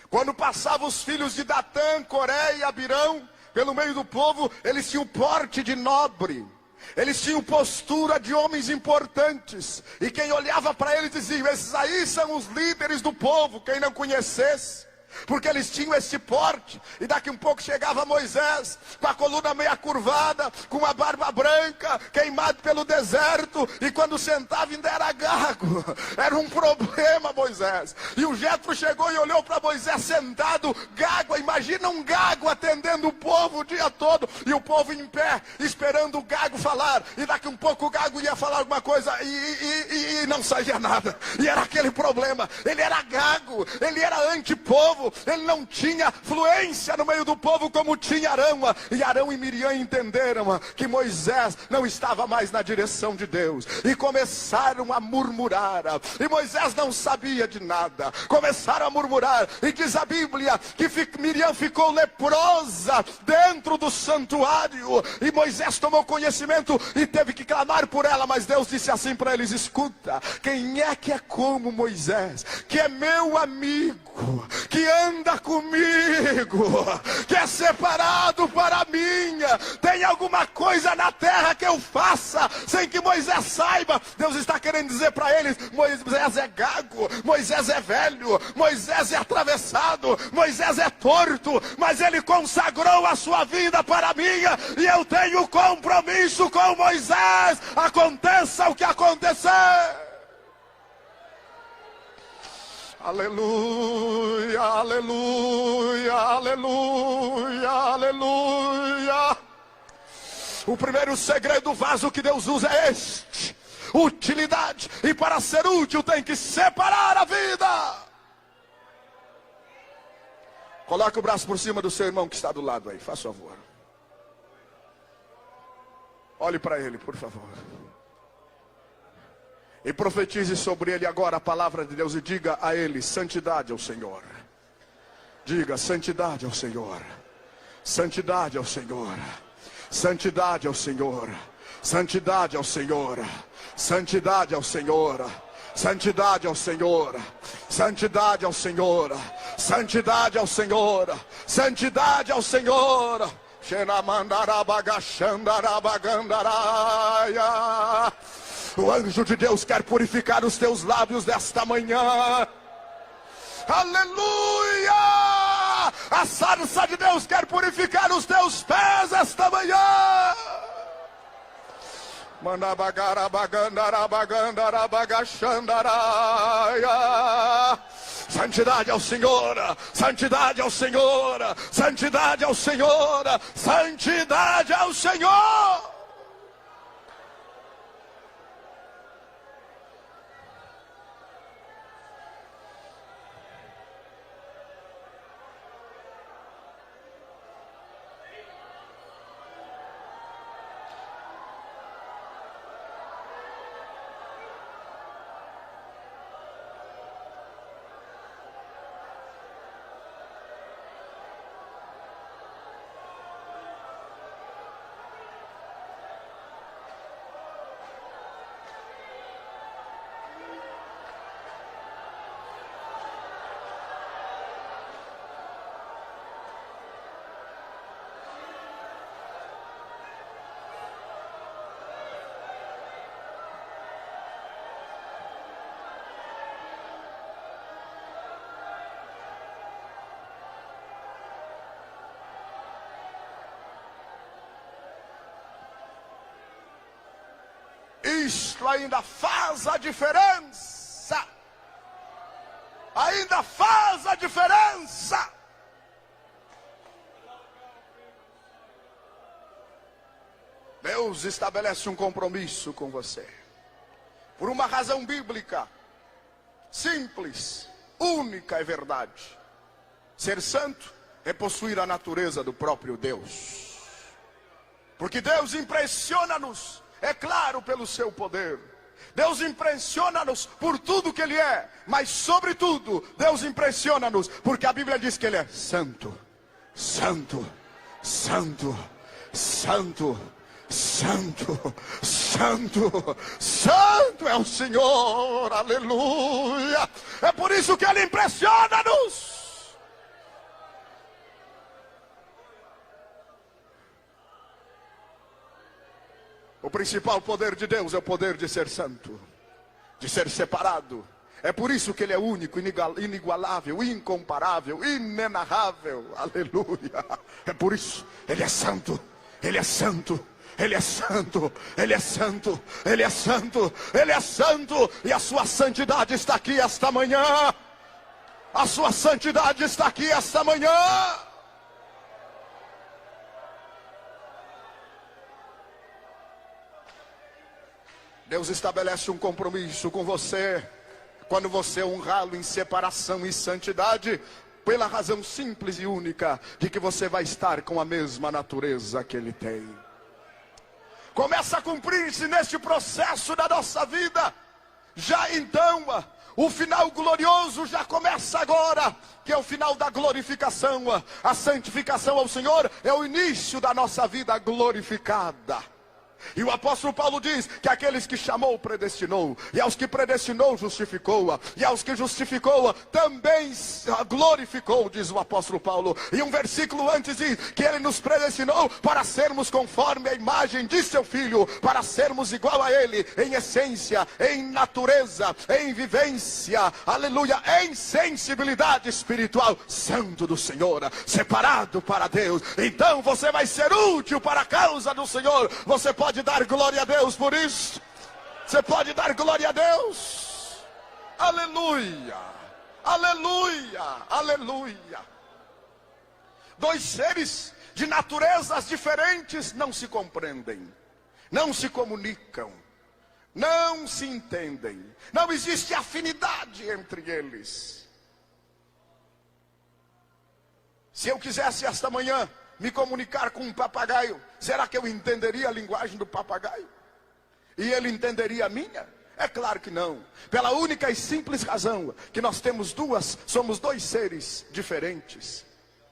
Quando passavam os filhos de Datã, Coré e Abirão pelo meio do povo, eles tinham porte de nobre, eles tinham postura de homens importantes, e quem olhava para eles dizia: esses aí são os líderes do povo. Quem não conhecesse, porque eles tinham esse porte. E daqui um pouco chegava Moisés, com a coluna meia curvada, com a barba branca, queimado pelo deserto, e quando sentava ainda era gago. Era um problema, Moisés. E o Jetro chegou e olhou para Moisés sentado, gago. Imagina um gago atendendo o povo o dia todo, e o povo em pé, esperando o gago falar. E daqui um pouco o gago ia falar alguma coisa e não saía nada. E era aquele problema. Ele era gago, ele era antipovo, ele não tinha fluência no meio do povo como tinha Arão. E Arão e Miriam entenderam que Moisés não estava mais na direção de Deus, e começaram a murmurar. E Moisés não sabia de nada, começaram a murmurar. E diz a Bíblia que Miriam ficou leprosa dentro do santuário, e Moisés tomou conhecimento e teve que clamar por ela. Mas Deus disse assim para eles: escuta, quem é que é como Moisés, que é meu amigo, que anda comigo, que é separado para mim? Tem alguma coisa na terra que eu faça sem que Moisés saiba? Deus está querendo dizer para eles: Moisés é gago, Moisés é velho, Moisés é atravessado, Moisés é torto, mas ele consagrou a sua vida para mim, e eu tenho compromisso com Moisés, aconteça o que acontecer. Aleluia, aleluia, aleluia, aleluia. O primeiro segredo do vaso que Deus usa é este: utilidade. E para ser útil tem que separar a vida. Coloque o braço por cima do seu irmão que está do lado aí, faz favor. Olhe para ele, por favor. E profetize sobre ele agora a palavra de Deus, e diga a ele: santidade ao Senhor. Diga: santidade ao Senhor. Santidade ao Senhor. Santidade ao Senhor. Santidade ao Senhor. Santidade ao Senhor. Santidade ao Senhor. Santidade ao Senhor. Santidade ao Senhor. Santidade ao Senhor. Xenamandarabagachandarabagandaraya. O anjo de Deus quer purificar os teus lábios desta manhã. Aleluia! A sarça de Deus quer purificar os teus pés esta manhã. Manabagarabagandarabagandarabagashandaraya. Santidade ao Senhor, santidade ao Senhor, santidade ao Senhor, santidade ao Senhor. isto ainda faz a diferença. Ainda faz a diferença. Deus estabelece um compromisso com você. Por uma razão bíblica. Simples, única e verdade. Ser santo é possuir a natureza do próprio Deus. Porque Deus impressiona-nos, é claro, pelo seu poder. Deus impressiona-nos por tudo que Ele é. Mas sobretudo, Deus impressiona-nos porque a Bíblia diz que Ele é santo. Santo, santo, santo, santo, santo, santo é o Senhor, aleluia. É por isso que Ele impressiona-nos. O principal poder de Deus é o poder de ser santo, de ser separado. É por isso que Ele é único, inigualável, incomparável, inenarrável, aleluia. É por isso, Ele é santo, Ele é santo. Ele é santo, Ele é santo, Ele é santo, Ele é santo. E a sua santidade está aqui esta manhã. A sua santidade está aqui esta manhã. Deus estabelece um compromisso com você. Quando você honrá-lo em separação e santidade, pela razão simples e única de que você vai estar com a mesma natureza que Ele tem. Começa a cumprir-se neste processo da nossa vida. Já então, o final glorioso já começa agora, que é o final da glorificação. A santificação ao Senhor é o início da nossa vida glorificada. E o apóstolo Paulo diz que aqueles que chamou, predestinou. E aos que predestinou, justificou. E aos que justificou, também glorificou, diz o apóstolo Paulo. E um versículo antes diz que Ele nos predestinou para sermos conforme a imagem de seu Filho. Para sermos igual a Ele, em essência, em natureza, em vivência, aleluia, em sensibilidade espiritual. Santo do Senhor, separado para Deus. Então você vai ser útil para a causa do Senhor. Você pode dar glória a Deus por isso? Você pode dar glória a Deus? Aleluia, aleluia, aleluia. Dois seres de naturezas diferentes não se compreendem, não se comunicam, não se entendem, não existe afinidade entre eles. Se eu quisesse esta manhã me comunicar com um papagaio, será que eu entenderia a linguagem do papagaio? E ele entenderia a minha? É claro que não. Pela única e simples razão que nós somos dois seres diferentes.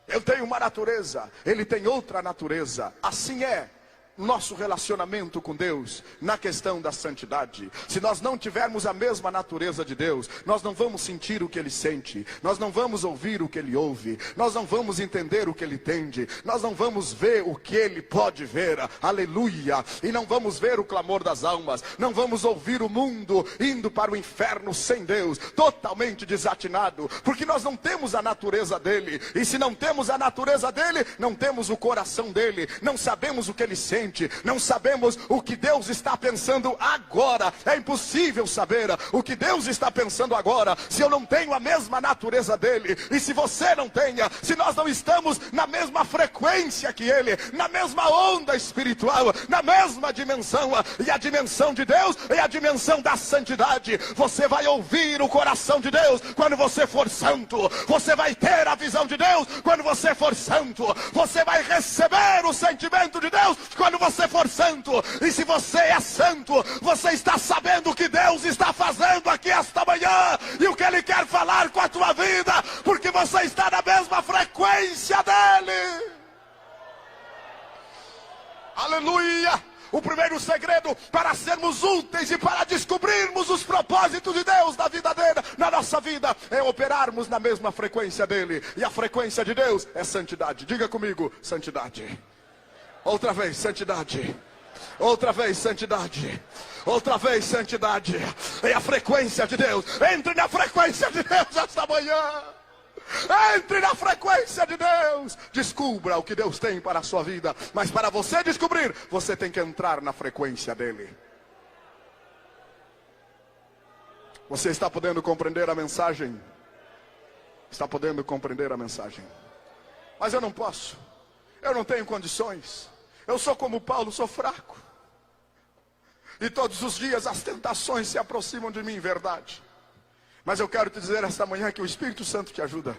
Eu tenho uma natureza, ele tem outra natureza. Assim é nosso relacionamento com Deus na questão da santidade. Se nós não tivermos a mesma natureza de Deus, nós não vamos sentir o que Ele sente, nós não vamos ouvir o que Ele ouve, nós não vamos entender o que Ele entende, nós não vamos ver o que Ele pode ver, aleluia, e não vamos ver o clamor das almas, não vamos ouvir o mundo indo para o inferno sem Deus, totalmente desatinado, porque nós não temos a natureza dEle, e se não temos a natureza dEle, não temos o coração dEle, não sabemos o que Ele sente, não sabemos o que Deus está pensando agora. É impossível saber o que Deus está pensando agora se eu não tenho a mesma natureza dele. E se você não tenha, se nós não estamos na mesma frequência que ele, na mesma onda espiritual, na mesma dimensão. E a dimensão de Deus é a dimensão da santidade. Você vai ouvir o coração de Deus quando você for santo. Você vai ter a visão de Deus quando você for santo. Você vai receber o sentimento de Deus quando você for santo. E se você é santo, você está sabendo o que Deus está fazendo aqui esta manhã e o que Ele quer falar com a tua vida, porque você está na mesma frequência dEle. Aleluia. O primeiro segredo para sermos úteis e para descobrirmos os propósitos de Deus na vida dele, na nossa vida, é operarmos na mesma frequência dele. E a frequência de Deus é santidade. Diga comigo, santidade. Outra vez, santidade. Outra vez, santidade. Outra vez, santidade. É a frequência de Deus. Entre na frequência de Deus esta manhã. Entre na frequência de Deus. Descubra o que Deus tem para a sua vida. Mas para você descobrir, você tem que entrar na frequência dele. Você está podendo compreender a mensagem? Está podendo compreender a mensagem? Mas eu não posso. Eu não tenho condições. Eu sou como Paulo, sou fraco. E todos os dias as tentações se aproximam de mim, verdade. Mas eu quero te dizer esta manhã que o Espírito Santo te ajuda.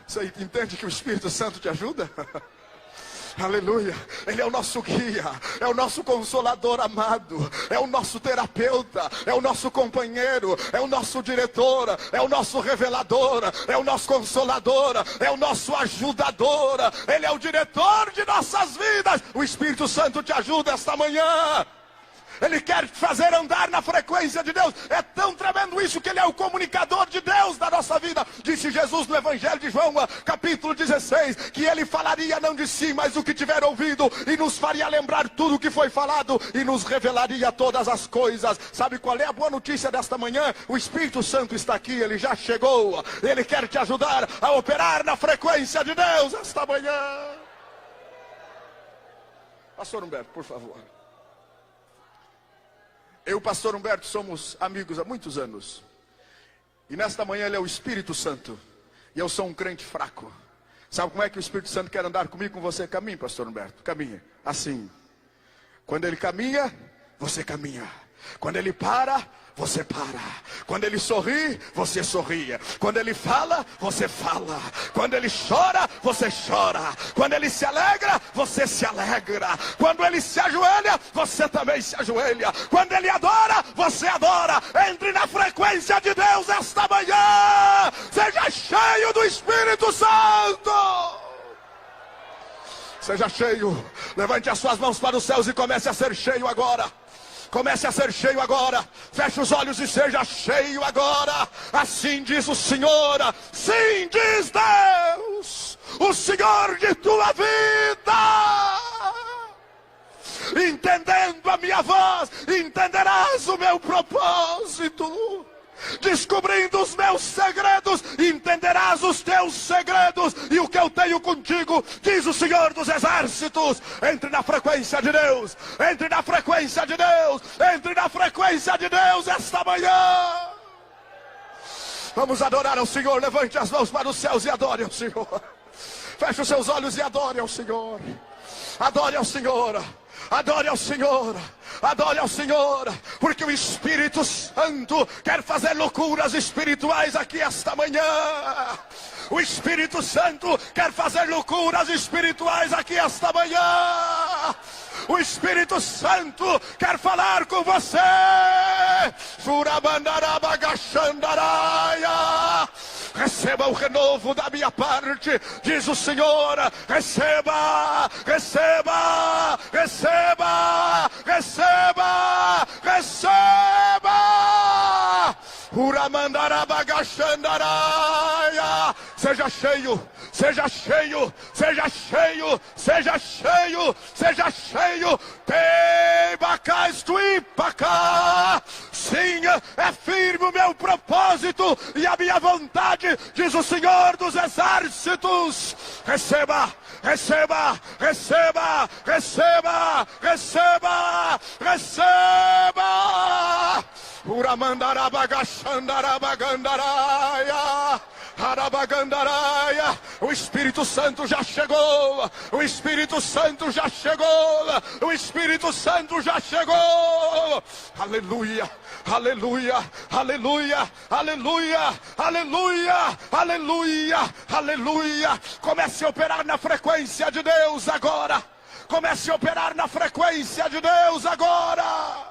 Você entende que o Espírito Santo te ajuda? Aleluia, Ele é o nosso guia, é o nosso consolador amado, é o nosso terapeuta, é o nosso companheiro, é o nosso diretor, é o nosso revelador, é o nosso consolador, é o nosso ajudador, Ele é o diretor de nossas vidas. O Espírito Santo te ajuda esta manhã. Ele quer te fazer andar na frequência de Deus. É tão tremendo isso que Ele é o comunicador de Deus da nossa vida. Disse Jesus no Evangelho de João, capítulo 16, que Ele falaria não de si, mas do que tiver ouvido, e nos faria lembrar tudo o que foi falado, e nos revelaria todas as coisas. Sabe qual é a boa notícia desta manhã? O Espírito Santo está aqui, Ele já chegou. Ele quer te ajudar a operar na frequência de Deus esta manhã. Pastor Humberto, por favor. Eu e o pastor Humberto somos amigos há muitos anos. E nesta manhã ele é o Espírito Santo. E eu sou um crente fraco. Sabe como é que o Espírito Santo quer andar comigo, com você? Caminhe, pastor Humberto, caminhe. Assim. Quando ele caminha, você caminha. Quando ele para, você para. Quando ele sorri, você sorri. Quando ele fala, você fala. Quando ele chora, você chora. Quando ele se alegra, você se alegra. Quando ele se ajoelha, você também se ajoelha. Quando ele adora, você adora. Entre na frequência de Deus esta manhã. Seja cheio do Espírito Santo. Seja cheio. Levante as suas mãos para os céus e comece a ser cheio agora. Comece a ser cheio agora. Feche os olhos e seja cheio agora. Assim diz o Senhor. Sim, diz Deus, o Senhor de tua vida. Entendendo a minha voz, entenderás o meu propósito. Descobrindo os meus segredos, entenderás os teus segredos. E o que eu tenho contigo, diz o Senhor dos Exércitos. Entre na frequência de Deus. Entre na frequência de Deus. Entre na frequência de Deus esta manhã. Vamos adorar ao Senhor. Levante as mãos para os céus e adore ao Senhor. Feche os seus olhos e adore ao Senhor. Adore ao Senhor. Adore ao Senhor. Adore ao Senhor, porque o Espírito Santo quer fazer loucuras espirituais aqui esta manhã. O Espírito Santo quer fazer loucuras espirituais aqui esta manhã. O Espírito Santo quer falar com você. Receba o renovo da minha parte, diz o Senhor. Receba, receba, receba, receba, receba. Seja cheio, seja cheio, seja cheio, seja cheio, seja cheio. Sim, é firme o meu propósito e a minha vontade, diz o Senhor dos Exércitos. Receba, receba, receba, receba, receba, receba. O Espírito Santo já chegou. O Espírito Santo já chegou. O Espírito Santo já chegou. Aleluia, aleluia, aleluia, aleluia, aleluia, aleluia, aleluia. Comece a operar na frequência de Deus agora. Comece a operar na frequência de Deus agora.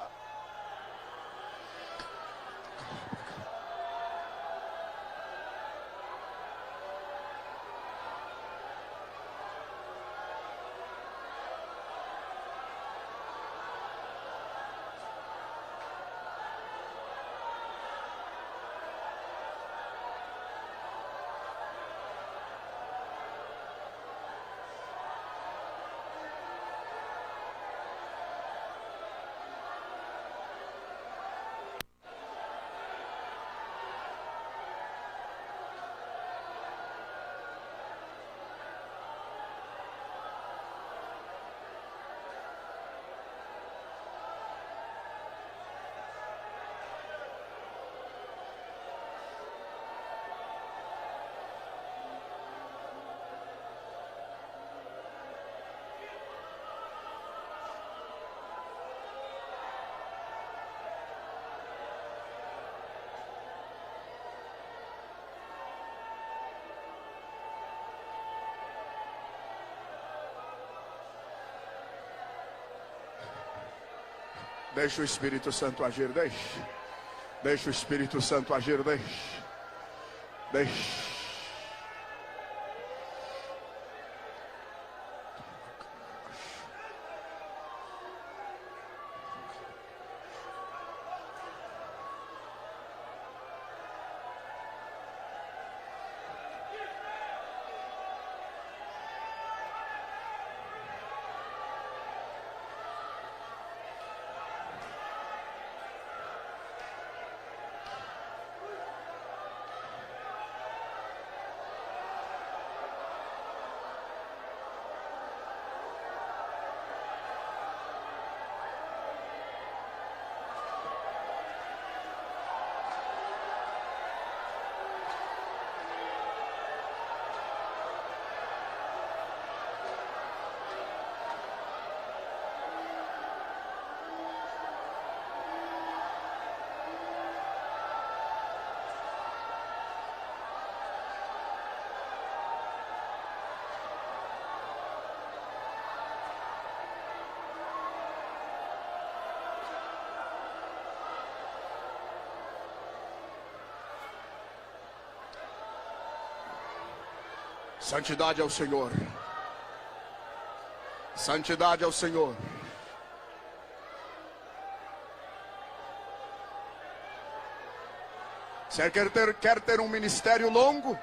Deixa o Espírito Santo agir, deixa. Deixa o Espírito Santo agir, deixa. Deixa. Santidade ao Senhor. Santidade ao Senhor. Você quer ter um ministério longo?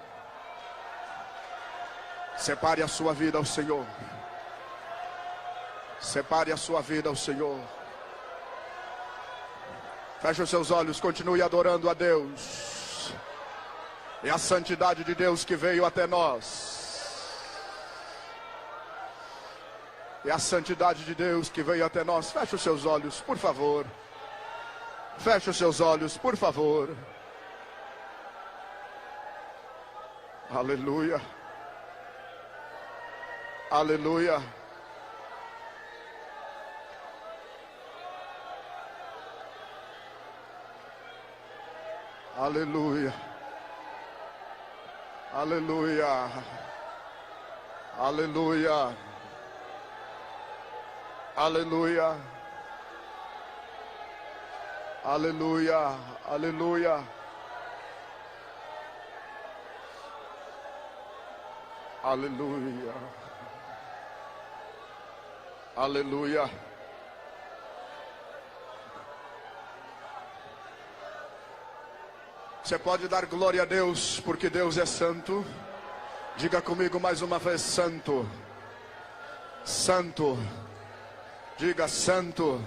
Separe a sua vida ao Senhor. Separe a sua vida ao Senhor. Feche os seus olhos, continue adorando a Deus. É a santidade de Deus que veio até nós. É a santidade de Deus que veio até nós. Feche os seus olhos, por favor. Feche os seus olhos, por favor. Aleluia. Aleluia. Aleluia. Aleluia. Aleluia. Aleluia. Aleluia. Aleluia. Aleluia. Aleluia. Você pode dar glória a Deus, porque Deus é santo. Diga comigo mais uma vez: santo. Santo. Diga: santo.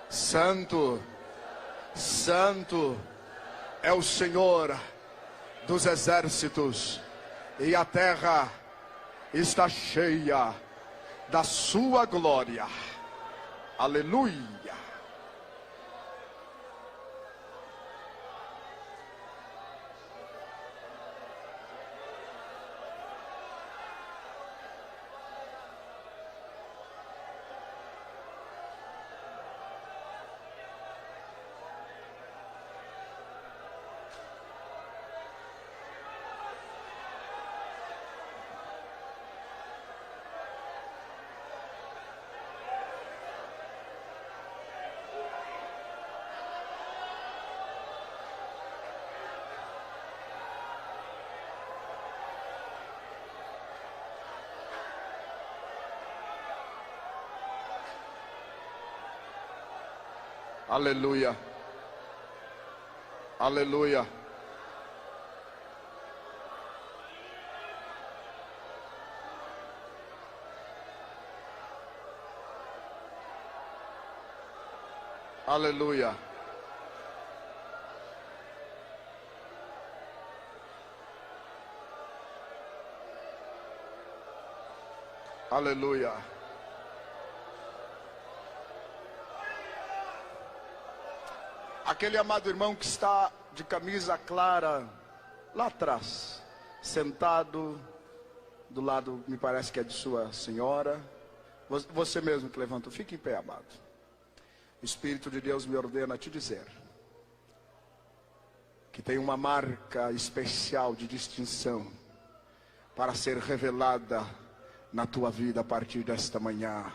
Santo. Santo é o Senhor dos exércitos, e a terra está cheia da sua glória. Aleluia. Aleluia. Aleluia. Aleluia. Aleluia. Aquele amado irmão que está de camisa clara lá atrás, sentado do lado, me parece que é de sua senhora. Você mesmo que levantou, fique em pé, amado. O Espírito de Deus me ordena a te dizer que tem uma marca especial de distinção para ser revelada na tua vida a partir desta manhã.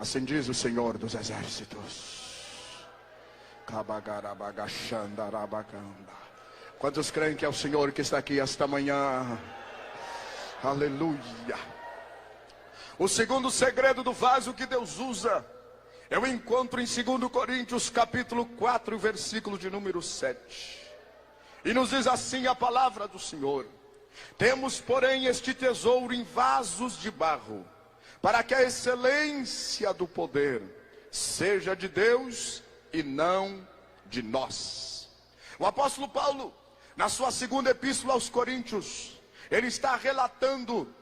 Assim diz o Senhor dos Exércitos. Quantos creem que é o Senhor que está aqui esta manhã? Aleluia. O segundo segredo do vaso que Deus usa, eu encontro em 2 Coríntios capítulo 4, versículo de número 7. E nos diz assim a palavra do Senhor: temos, porém, este tesouro em vasos de barro, para que a excelência do poder seja de Deus e não de nós. O apóstolo Paulo, na sua segunda epístola aos Coríntios, ele está relatando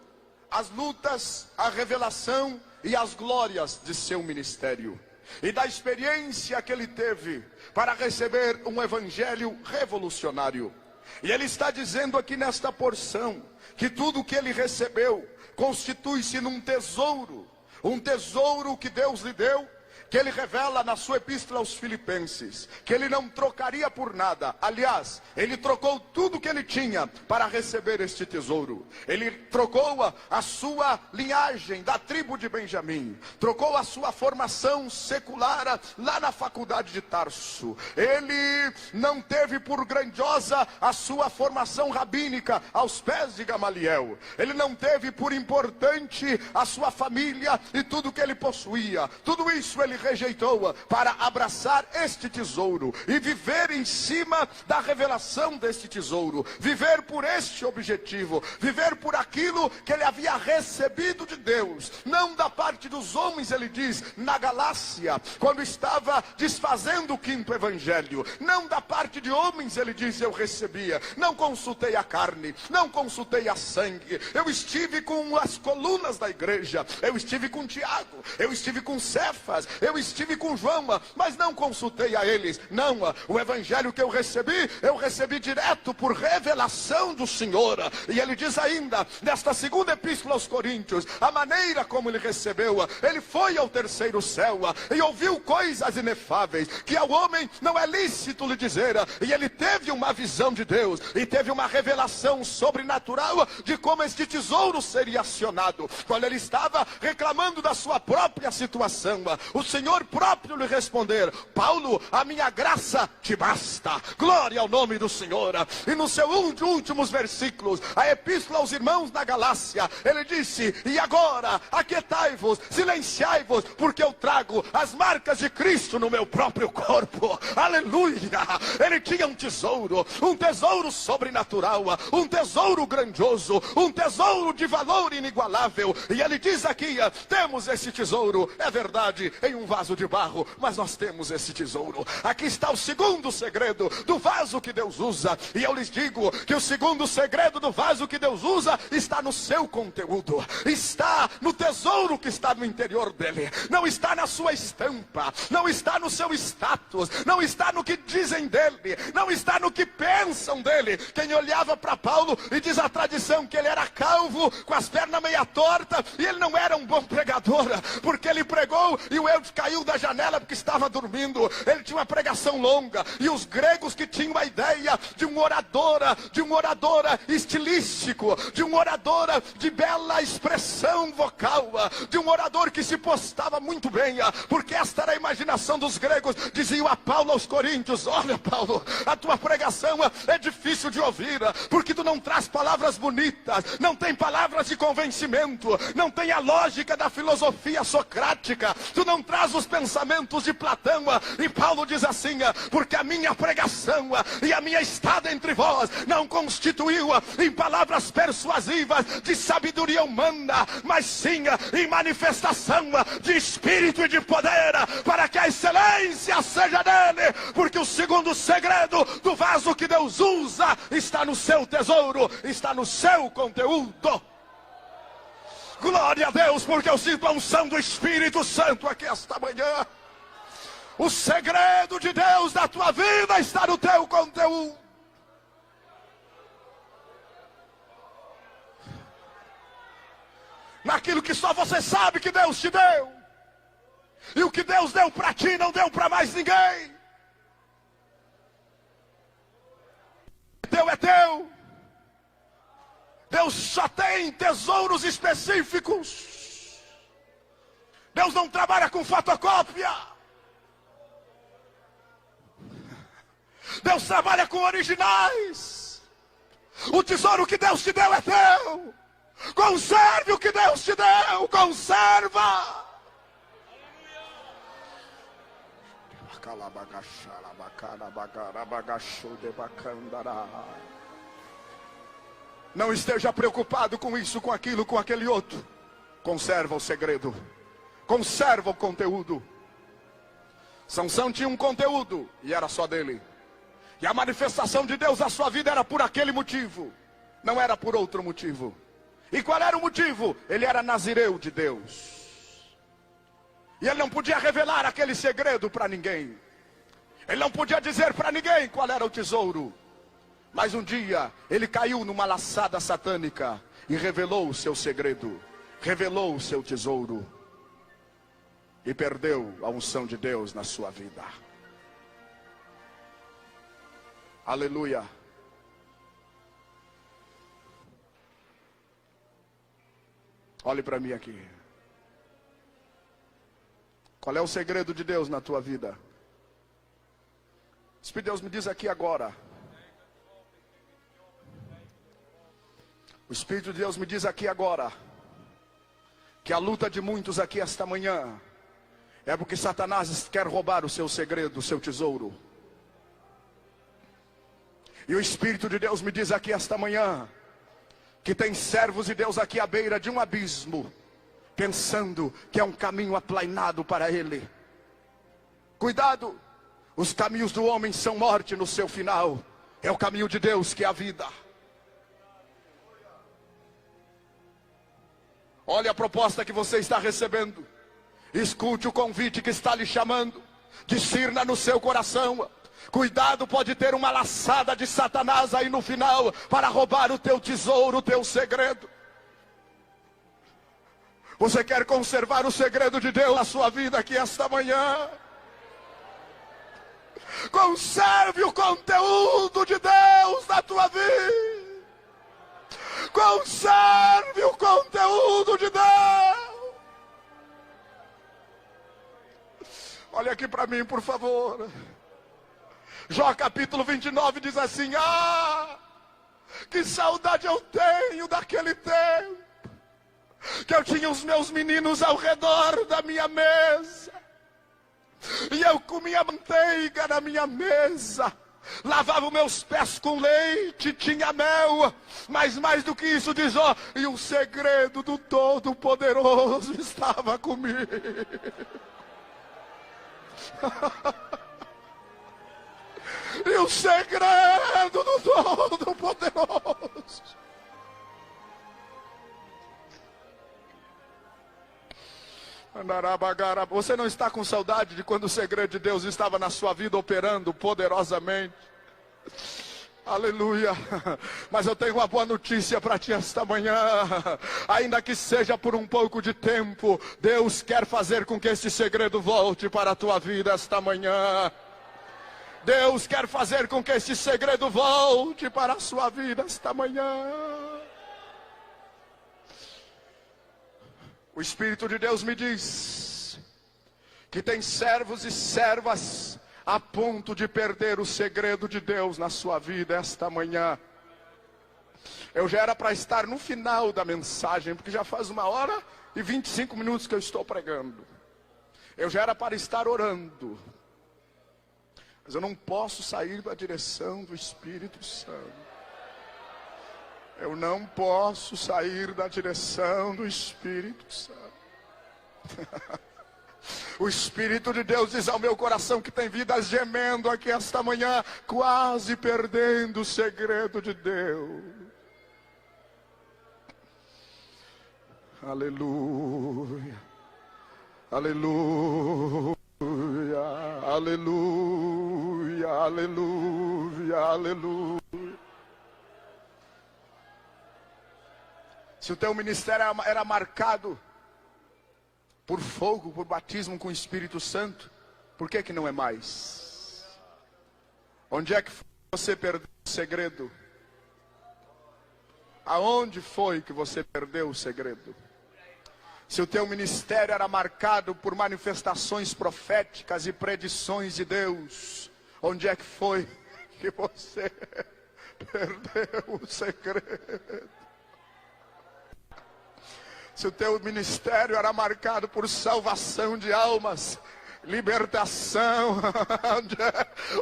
as lutas, a revelação e as glórias de seu ministério, e da experiência que ele teve para receber um evangelho revolucionário. E ele está dizendo aqui nesta porção, que tudo que ele recebeu, constitui-se num tesouro, um tesouro que Deus lhe deu, que ele revela na sua epístola aos Filipenses, que ele não trocaria por nada. Aliás, ele trocou tudo que ele tinha para receber este tesouro. Ele trocou a sua linhagem da tribo de Benjamim, trocou a sua formação secular lá na faculdade de Tarso. Ele não teve por grandiosa a sua formação rabínica aos pés de Gamaliel. Ele não teve por importante a sua família e tudo que ele possuía. Tudo isso ele rejeitou para abraçar este tesouro e viver em cima da revelação deste tesouro, viver por este objetivo, viver por aquilo que ele havia recebido de Deus, não da parte dos homens. Ele diz na Galácia, quando estava desfazendo o quinto evangelho, não da parte de homens. Ele diz: eu recebia, não consultei a carne, não consultei a sangue, eu estive com as colunas da igreja, eu estive com Tiago, eu estive com Cefas, eu estive com João, mas não consultei a eles. Não, o evangelho que eu recebi direto por revelação do Senhor. E ele diz ainda, nesta segunda epístola aos Coríntios, a maneira como ele recebeu: ele foi ao terceiro céu e ouviu coisas inefáveis, que ao homem não é lícito lhe dizer. E ele teve uma visão de Deus, e teve uma revelação sobrenatural de como este tesouro seria acionado. Quando ele estava reclamando da sua própria situação, o Senhor próprio lhe responder: Paulo, a minha graça te basta. Glória ao nome do Senhor. E no seu últimos versículos, a epístola aos irmãos da Galácia, ele disse: e agora, aquietai-vos, silenciai-vos, porque eu trago as marcas de Cristo no meu próprio corpo. Aleluia. Ele tinha um tesouro sobrenatural, um tesouro grandioso, um tesouro de valor inigualável. E ele diz aqui: temos esse tesouro, é verdade, em um vaso de barro, mas nós temos esse tesouro. Aqui está o segundo segredo do vaso que Deus usa. E eu lhes digo que o segundo segredo do vaso que Deus usa está no seu conteúdo, está no tesouro que está no interior dele. Não está na sua estampa, não está no seu status, não está no que dizem dele, não está no que pensam dele. Quem olhava para Paulo, e diz a tradição que ele era calvo, com as pernas meia torta, e ele não era um bom pregador, porque ele pregou e o Eudes caiu da janela porque estava dormindo. Ele tinha uma pregação longa, e os gregos que tinham a ideia de um orador estilístico, de um orador de bela expressão vocal, de um orador que se postava muito bem, porque esta era a imaginação dos gregos. Diziam a Paulo aos Coríntios: olha, Paulo, a tua pregação é difícil de ouvir, porque tu não traz palavras bonitas, não tem palavras de convencimento, não tem a lógica da filosofia socrática, tu não traz os pensamentos de Platão. E Paulo diz assim: porque a minha pregação e a minha estada entre vós não constituiu em palavras persuasivas de sabedoria humana, mas sim em manifestação de espírito e de poder, para que a excelência seja dele. Porque o segundo segredo do vaso que Deus usa está no seu tesouro, está no seu conteúdo. Glória a Deus, porque eu sinto a unção do Espírito Santo aqui esta manhã. O segredo de Deus da tua vida está no teu conteúdo. Naquilo que só você sabe que Deus te deu. E o que Deus deu para ti não deu para mais ninguém. Teu é teu. Deus só tem tesouros específicos. Deus não trabalha com fotocópia. Deus trabalha com originais. O tesouro que Deus te deu é teu. Conserve o que Deus te deu. Conserva. Não esteja preocupado com isso, com aquilo, com aquele outro. Conserva o segredo. Conserva o conteúdo. Sansão tinha um conteúdo e era só dele. E a manifestação de Deus na sua vida era por aquele motivo. Não era por outro motivo. E qual era o motivo? Ele era nazireu de Deus. E ele não podia revelar aquele segredo para ninguém. Ele não podia dizer para ninguém qual era o tesouro. Mas um dia ele caiu numa laçada satânica e revelou o seu segredo. Revelou o seu tesouro. E perdeu a unção de Deus na sua vida. Aleluia. Olhe para mim aqui. Qual é o segredo de Deus na tua vida? O Espírito de Deus me diz aqui agora. O Espírito de Deus me diz aqui agora que a luta de muitos aqui esta manhã é porque Satanás quer roubar o seu segredo, o seu tesouro. E o Espírito de Deus me diz aqui esta manhã que tem servos de Deus aqui à beira de um abismo, pensando que é um caminho aplainado para ele. Cuidado, os caminhos do homem são morte no seu final. É o caminho de Deus que é a vida. Olha a proposta que você está recebendo. Escute o convite que está lhe chamando. Discirna no seu coração. Cuidado, pode ter uma laçada de Satanás aí no final para roubar o teu tesouro, o teu segredo. Você quer conservar o segredo de Deus na sua vida aqui esta manhã? Conserve o conteúdo de Deus na tua vida. Conserve o conteúdo de Deus. Olha aqui para mim, por favor. Jó capítulo 29 diz assim: ah, que saudade eu tenho daquele tempo, que eu tinha os meus meninos ao redor da minha mesa, e eu comia manteiga na minha mesa, lavava os meus pés com leite, tinha mel, mas mais do que isso diz Jó, e o segredo do Todo-Poderoso estava comigo. E o segredo do Todo-Poderoso. Você não está com saudade de quando o segredo de Deus estava na sua vida operando poderosamente? Aleluia. Mas eu tenho uma boa notícia para ti esta manhã. Ainda que seja por um pouco de tempo, Deus quer fazer com que esse segredo volte para a tua vida esta manhã. Deus quer fazer com que esse segredo volte para a sua vida esta manhã. O Espírito de Deus me diz que tem servos e servas a ponto de perder o segredo de Deus na sua vida esta manhã. Eu já era para estar no final da mensagem, porque já faz 1h25 que eu estou pregando. Eu já era para estar orando. Mas eu não posso sair da direção do Espírito Santo. Eu não posso sair da direção do Espírito Santo. O Espírito de Deus diz ao meu coração que tem vidas gemendo aqui esta manhã, quase perdendo o segredo de Deus. Aleluia. Aleluia. Aleluia, aleluia, aleluia. Se o teu ministério era marcado por fogo, por batismo com o Espírito Santo, por que não é mais? Onde é que você perdeu o segredo? Aonde foi que você perdeu o segredo? Se o teu ministério era marcado por manifestações proféticas e predições de Deus, onde é que foi que você perdeu o segredo? Se o teu ministério era marcado por salvação de almas, libertação,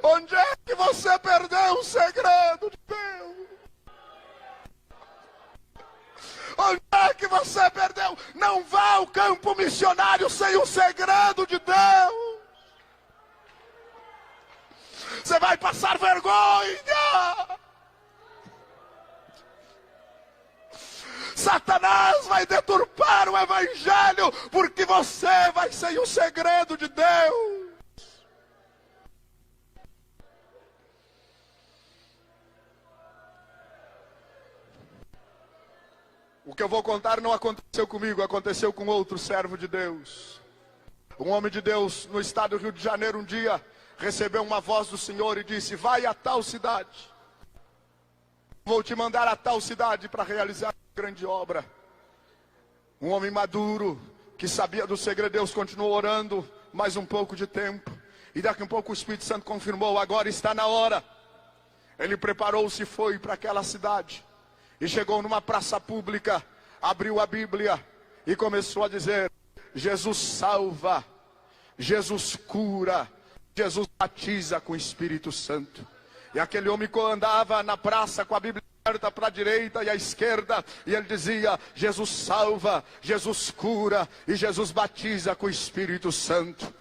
onde é que você perdeu o segredo de Deus? Onde é que você perdeu? Não vá ao campo missionário sem o segredo de Deus. Você vai passar vergonha. Satanás vai deturpar o evangelho, porque você vai sem o segredo de Deus. O que eu vou contar não aconteceu comigo, aconteceu com outro servo de Deus. Um homem de Deus no estado do Rio de Janeiro um dia recebeu uma voz do Senhor e disse: vai a tal cidade. Vou te mandar a tal cidade para realizar uma grande obra. Um homem maduro, que sabia do segredo, Deus continuou orando mais um pouco de tempo. E daqui a pouco o Espírito Santo confirmou: agora está na hora. Ele preparou-se e foi para aquela cidade. E chegou numa praça pública, abriu a Bíblia e começou a dizer: Jesus salva, Jesus cura, Jesus batiza com o Espírito Santo. E aquele homem andava na praça com a Bíblia aberta para a direita e à esquerda, e ele dizia: Jesus salva, Jesus cura e Jesus batiza com o Espírito Santo.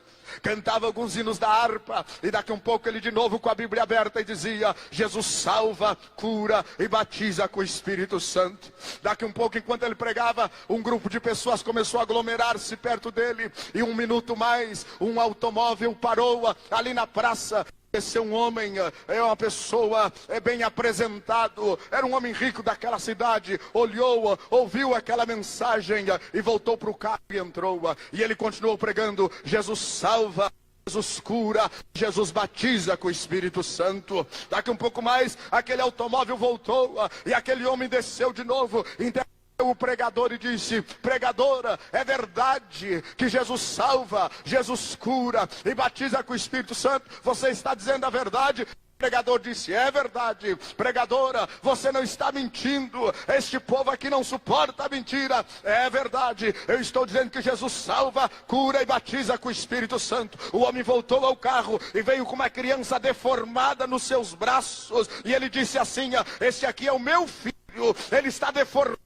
Cantava alguns hinos da harpa, e daqui um pouco ele de novo com a Bíblia aberta e dizia: Jesus salva, cura e batiza com o Espírito Santo. Daqui um pouco, enquanto ele pregava, um grupo de pessoas começou a aglomerar-se perto dele, e um minuto mais, um automóvel parou ali na praça. Esse é um homem, é uma pessoa, é bem apresentado, era um homem rico daquela cidade, olhou, ouviu aquela mensagem e voltou para o carro e entrou. E ele continuou pregando: Jesus salva, Jesus cura, Jesus batiza com o Espírito Santo. Daqui um pouco mais, aquele automóvel voltou e aquele homem desceu de novo. O pregador e disse: pregadora, é verdade que Jesus salva, Jesus cura e batiza com o Espírito Santo? Você está dizendo a verdade? O pregador disse: é verdade. Pregadora, você não está mentindo. Este povo aqui não suporta a mentira. É verdade, eu estou dizendo que Jesus salva, cura e batiza com o Espírito Santo. O homem voltou ao carro e veio com uma criança deformada nos seus braços, e ele disse assim: este aqui é o meu filho. Ele está deformado,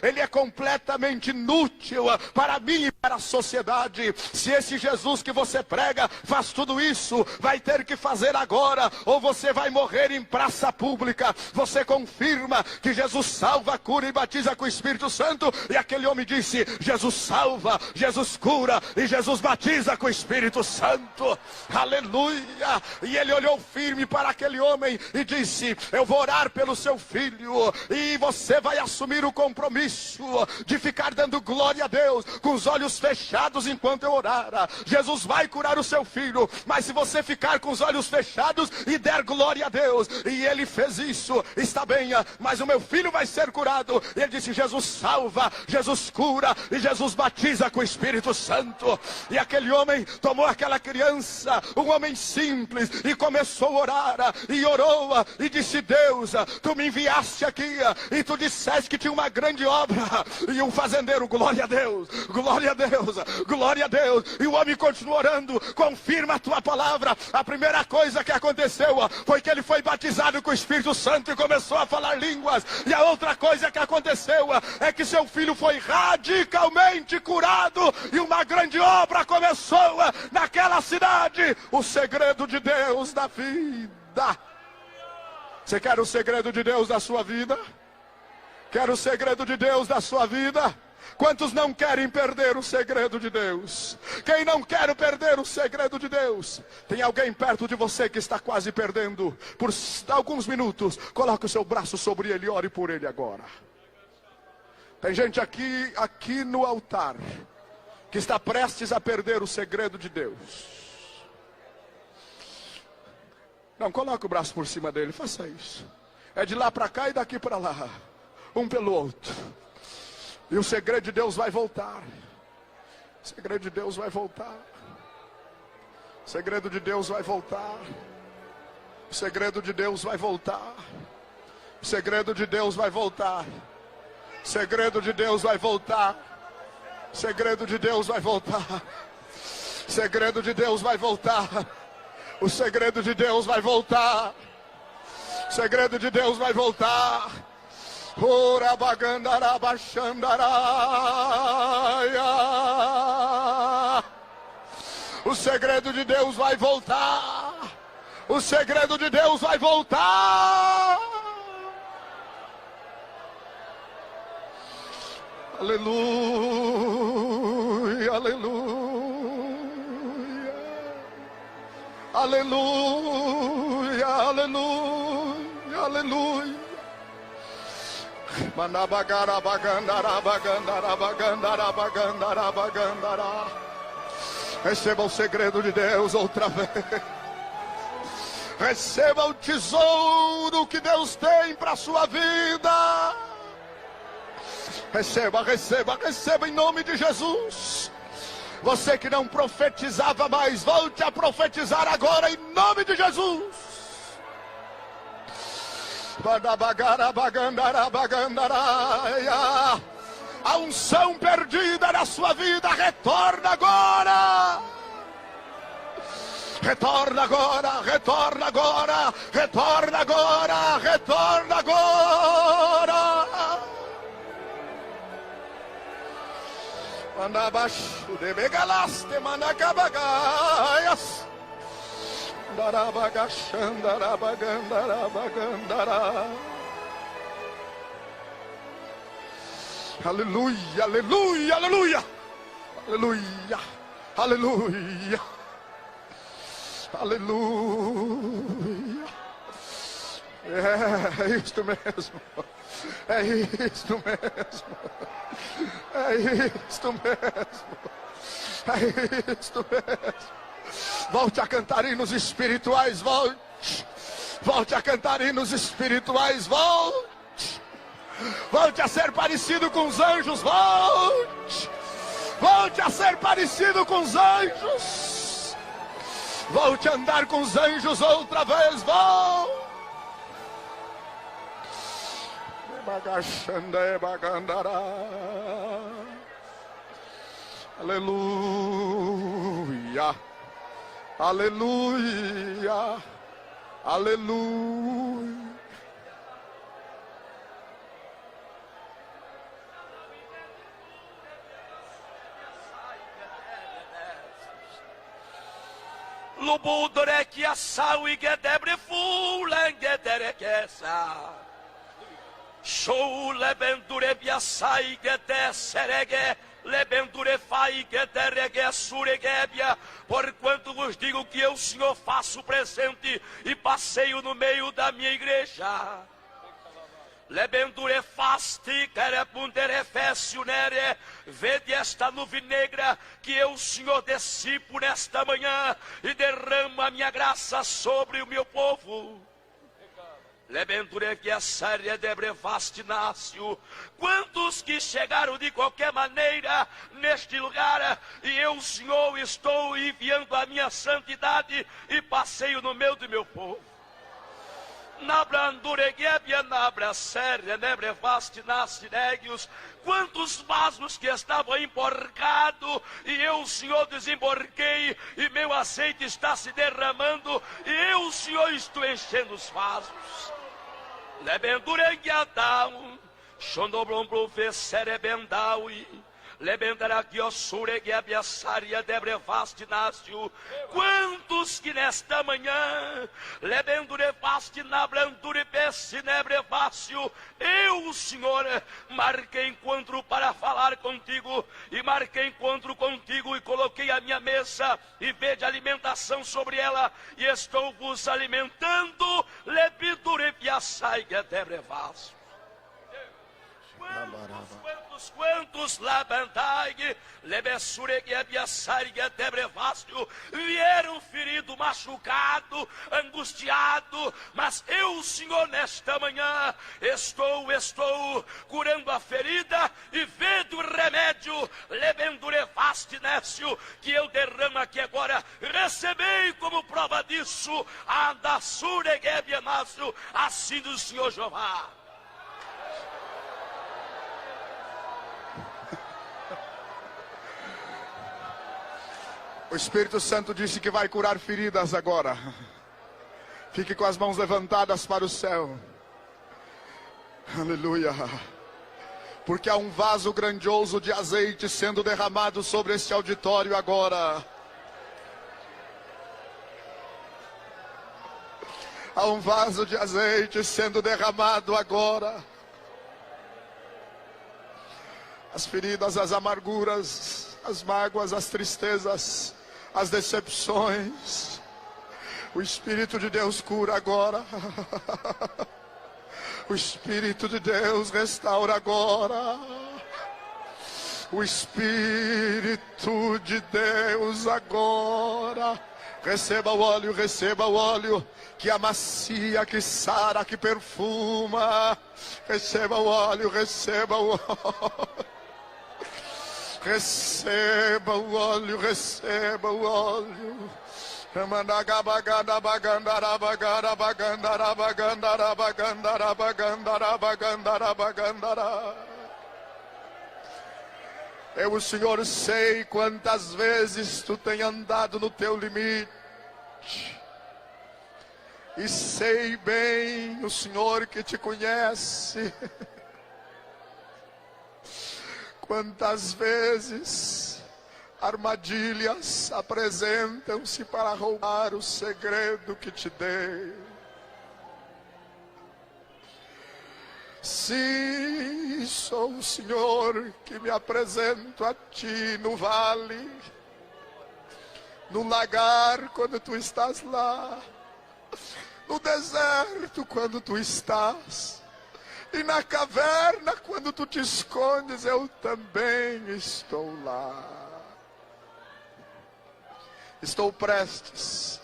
ele é completamente inútil para mim e para a sociedade. Se esse Jesus que você prega faz tudo isso, vai ter que fazer agora, ou você vai morrer em praça pública. Você confirma que Jesus salva, cura e batiza com o Espírito Santo? E aquele homem disse: Jesus salva, Jesus cura e Jesus batiza com o Espírito Santo. Aleluia! E ele olhou firme para aquele homem e disse: eu vou orar pelo seu filho, e você vai assumir o compromisso de ficar dando glória a Deus com os olhos fechados enquanto eu orar. Jesus vai curar o seu filho, mas se você ficar com os olhos fechados e der glória a Deus, e ele fez isso, está bem, mas o meu filho vai ser curado. E ele disse: Jesus salva, Jesus cura e Jesus batiza com o Espírito Santo. E aquele homem tomou aquela criança, um homem simples, e começou a orar, e orou, e disse: Deus, tu me enviaste aqui, e tu disseste que tinha uma grande obra. E o fazendeiro: glória a Deus, glória a Deus, glória a Deus. E o homem continuou orando: confirma a tua palavra. A primeira coisa que aconteceu foi que ele foi batizado com o Espírito Santo e começou a falar línguas. E a outra coisa que aconteceu é que seu filho foi radicalmente curado, e uma grande obra começou naquela cidade. O segredo de Deus da vida. Você quer o segredo de Deus da sua vida? Quer o segredo de Deus da sua vida? Quantos não querem perder o segredo de Deus? Quem não quer perder o segredo de Deus? Tem alguém perto de você que está quase perdendo? Por alguns minutos, coloque o seu braço sobre ele e ore por ele agora. Tem gente aqui no altar que está prestes a perder o segredo de Deus. Não, coloque o braço por cima dele, faça isso. É de lá para cá e daqui para lá, um pelo outro. E o segredo de Deus vai voltar. O segredo de Deus vai voltar. O segredo de Deus vai voltar. O segredo de Deus vai voltar. O segredo de Deus vai voltar. O segredo de Deus vai voltar. O segredo de Deus vai voltar. O segredo de Deus vai voltar. O segredo de Deus vai voltar. O segredo de Deus vai voltar. Ora bagandara baixandaraia. O segredo de Deus vai voltar. O segredo de Deus vai voltar. Aleluia, aleluia. Aleluia, aleluia, aleluia. Manabagara bagandara bagandara bagandara bagandara bagandara. Receba o segredo de Deus outra vez. Receba o tesouro que Deus tem para a sua vida. Receba, receba, receba em nome de Jesus. Você que não profetizava mais, volte a profetizar agora em nome de Jesus. A unção perdida na sua vida retorna agora. Retorna agora, retorna agora, retorna agora, retorna agora. Mandabaxo de begalaste manacabagaias. Darabagachandarabagandara. Aleluia, aleluia, aleluia. Aleluia, aleluia. Aleluia. É isto mesmo. É isto mesmo. É isto mesmo. É isto mesmo. Volte a cantar hinos espirituais, volte. Volte a cantar hinos espirituais, volte. Volte a ser parecido com os anjos, volte. Volte a ser parecido com os anjos. Volte a andar com os anjos outra vez, volte. Aleluia, aleluia, aleluia. Lubudorek asau igdebre fulengederekesa. Show lebendure biasai gede serege lebendure fai gederege suregebia. Porquanto vos digo que eu, Senhor, faço presente e passeio no meio da minha igreja. Lebendure fasti carepundere fessionere. Vede esta nuvem negra que eu, Senhor, dissipo nesta manhã e derramo a minha graça sobre o meu povo. Lebendure que a série de brevastinácio. Quantos que chegaram de qualquer maneira neste lugar, e eu, Senhor, estou enviando a minha santidade e passeio no meio do meu povo. Quantos vasos que estavam emborcados, e eu, Senhor, desemborquei, e meu azeite está se derramando, e eu, Senhor, estou enchendo os vasos. Lebendureguiadão, xondoblomblo serebendaui. Quantos que nesta manhã eu, Senhor, marquei encontro para falar contigo, e marquei encontro contigo e coloquei a minha mesa e vede alimentação sobre ela, e estou vos alimentando. Quantos labandai, vieram ferido, machucado, angustiado, mas eu, Senhor, nesta manhã estou curando a ferida, e vede o remédio. abstíncio que eu derramo aqui agora, recebei como prova disso, assim do Senhor Jeová. O Espírito Santo disse que vai curar feridas agora. Fique com as mãos levantadas para o céu. Aleluia. Porque há um vaso grandioso de azeite sendo derramado sobre este auditório agora. Há um vaso de azeite sendo derramado agora. As feridas, as amarguras, as mágoas, as tristezas, as decepções. O Espírito de Deus cura agora. O Espírito de Deus restaura agora. O Espírito de Deus agora. Receba o óleo que amacia, que sara, que perfuma. Receba o óleo, receba o óleo. Receba o óleo, receba o óleo. Eu, o Senhor, sei quantas vezes tu tem andado no teu limite. E sei bem, o Senhor que te conhece, quantas vezes armadilhas apresentam-se para roubar o segredo que te dei. Sim, sou o Senhor que me apresento a ti no vale, no lagar quando tu estás lá, no deserto quando tu estás, e na caverna quando tu te escondes, eu também estou lá. Estou prestes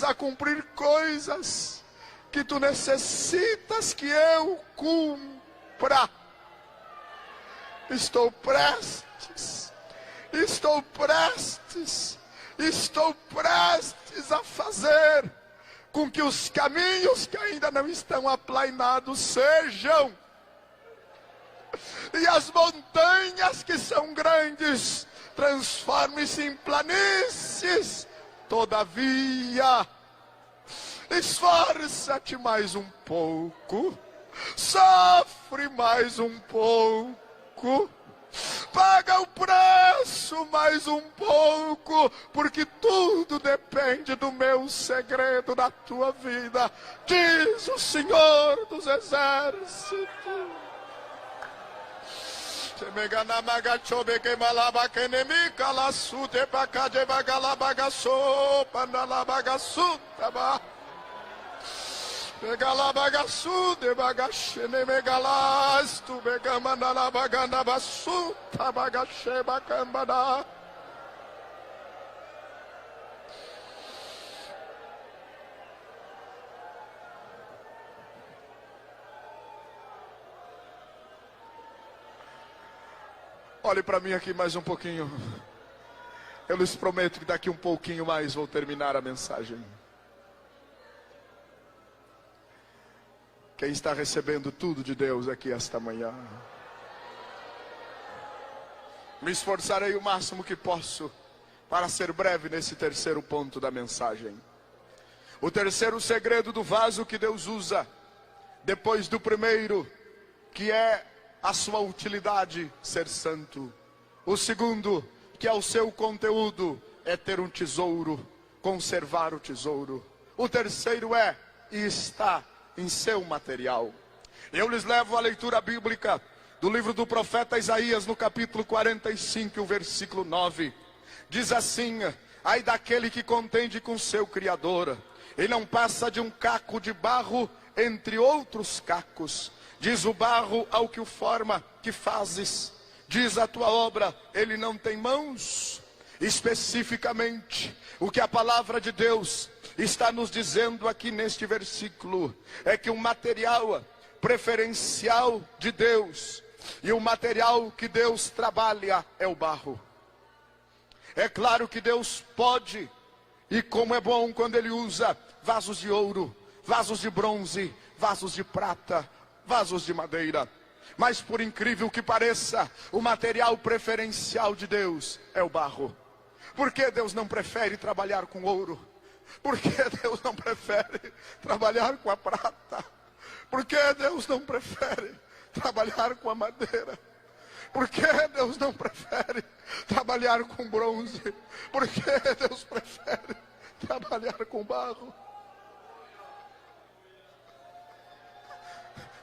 a cumprir coisas que tu necessitas que eu cumpra. Estou prestes a fazer com que os caminhos que ainda não estão aplainados sejam, e as montanhas que são grandes transforme-se em planícies. Todavia, esforça-te mais um pouco, sofre mais um pouco, paga o preço mais um pouco, porque tudo depende do meu segredo da tua vida, diz o Senhor dos Exércitos. Pegalabagasu de bagashene megalas tu begamana la baganda basu tabagashe bakambada. Olhe para mim aqui mais um pouquinho. Eu lhes prometo que daqui um pouquinho mais vou terminar a mensagem. Quem está recebendo tudo de Deus aqui esta manhã? Me esforçarei o máximo que posso para ser breve nesse terceiro ponto da mensagem. O terceiro segredo do vaso que Deus usa, depois do primeiro, que é a sua utilidade, ser santo. O segundo, que é o seu conteúdo, é ter um tesouro, conservar o tesouro. O terceiro é, e está em seu material. Eu lhes levo a leitura bíblica do livro do profeta Isaías, no capítulo 45, o versículo 9. Diz assim: ai daquele que contende com seu Criador, ele não passa de um caco de barro entre outros cacos. Diz o barro ao que o forma, que fazes? Diz a tua obra, ele não tem mãos? Especificamente, o que a palavra de Deus está nos dizendo aqui neste versículo é que um material preferencial de Deus E o material que Deus trabalha é o barro. É claro que Deus pode, e como é bom quando Ele usa vasos de ouro, vasos de bronze, vasos de prata, vasos de madeira. Mas por incrível que pareça, o material preferencial de Deus é o barro. Por que Deus não prefere trabalhar com ouro? Por que Deus não prefere trabalhar com a prata? Por que Deus não prefere trabalhar com a madeira? Por que Deus não prefere trabalhar com bronze? Por que Deus prefere trabalhar com barro?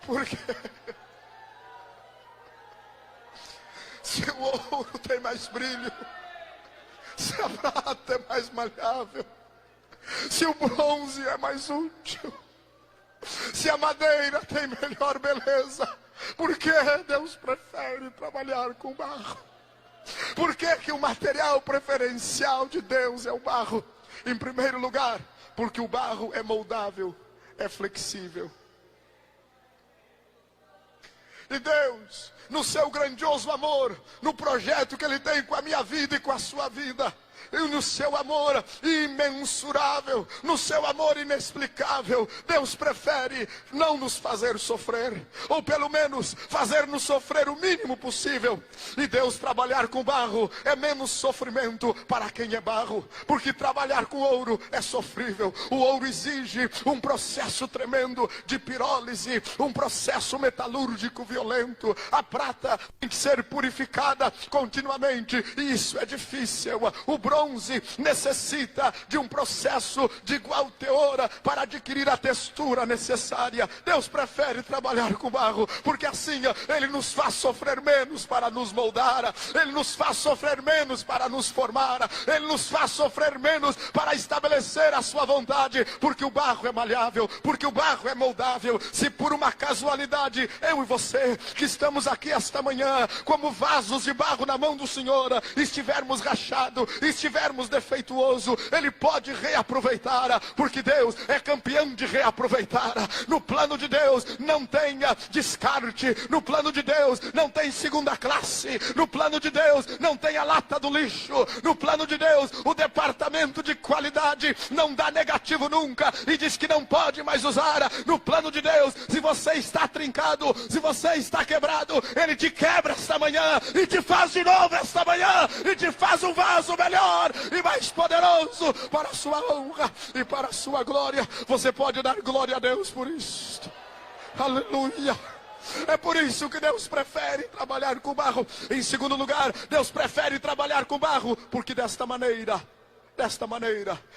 Por quê? Se o ouro tem mais brilho, se a prata é mais maleável, se o bronze é mais útil, se a madeira tem melhor beleza, por que Deus prefere trabalhar com barro? Por que o material preferencial de Deus é o barro? Em primeiro lugar, porque o barro é moldável, é flexível. E Deus, no seu grandioso amor, no projeto que Ele tem com a minha vida e com a sua vida, e no seu amor imensurável, no seu amor inexplicável, Deus prefere não nos fazer sofrer, ou pelo menos fazer-nos sofrer o mínimo possível. E Deus trabalhar com barro é menos sofrimento para quem é barro, porque trabalhar com ouro é sofrível. O ouro exige um processo tremendo de pirólise, um processo metalúrgico violento. A prata tem que ser purificada continuamente, e isso é difícil. O bronze necessita de um processo de igual teor para adquirir a textura necessária. Deus prefere trabalhar com barro, porque assim Ele nos faz sofrer menos para nos moldar, Ele nos faz sofrer menos para nos formar, Ele nos faz sofrer menos para estabelecer a sua vontade, porque o barro é maleável, porque o barro é moldável. Se por uma casualidade eu e você, que estamos aqui esta manhã como vasos de barro na mão do Senhor, estivermos rachados, estivermos defeituoso, Ele pode reaproveitar, porque Deus é campeão de reaproveitar. No plano de Deus não tem descarte, no plano de Deus não tem segunda classe, no plano de Deus não tem a lata do lixo, no plano de Deus o departamento de qualidade não dá negativo nunca e diz que não pode mais usar. No plano de Deus, se você está trincado, se você está quebrado, Ele te quebra esta manhã e te faz de novo esta manhã e te faz um vaso melhor e mais poderoso para a sua honra e para a sua glória. Você pode dar glória a Deus por isto. Aleluia. É por isso que Deus prefere trabalhar com barro. Em segundo lugar, Deus prefere trabalhar com barro, porque desta maneira,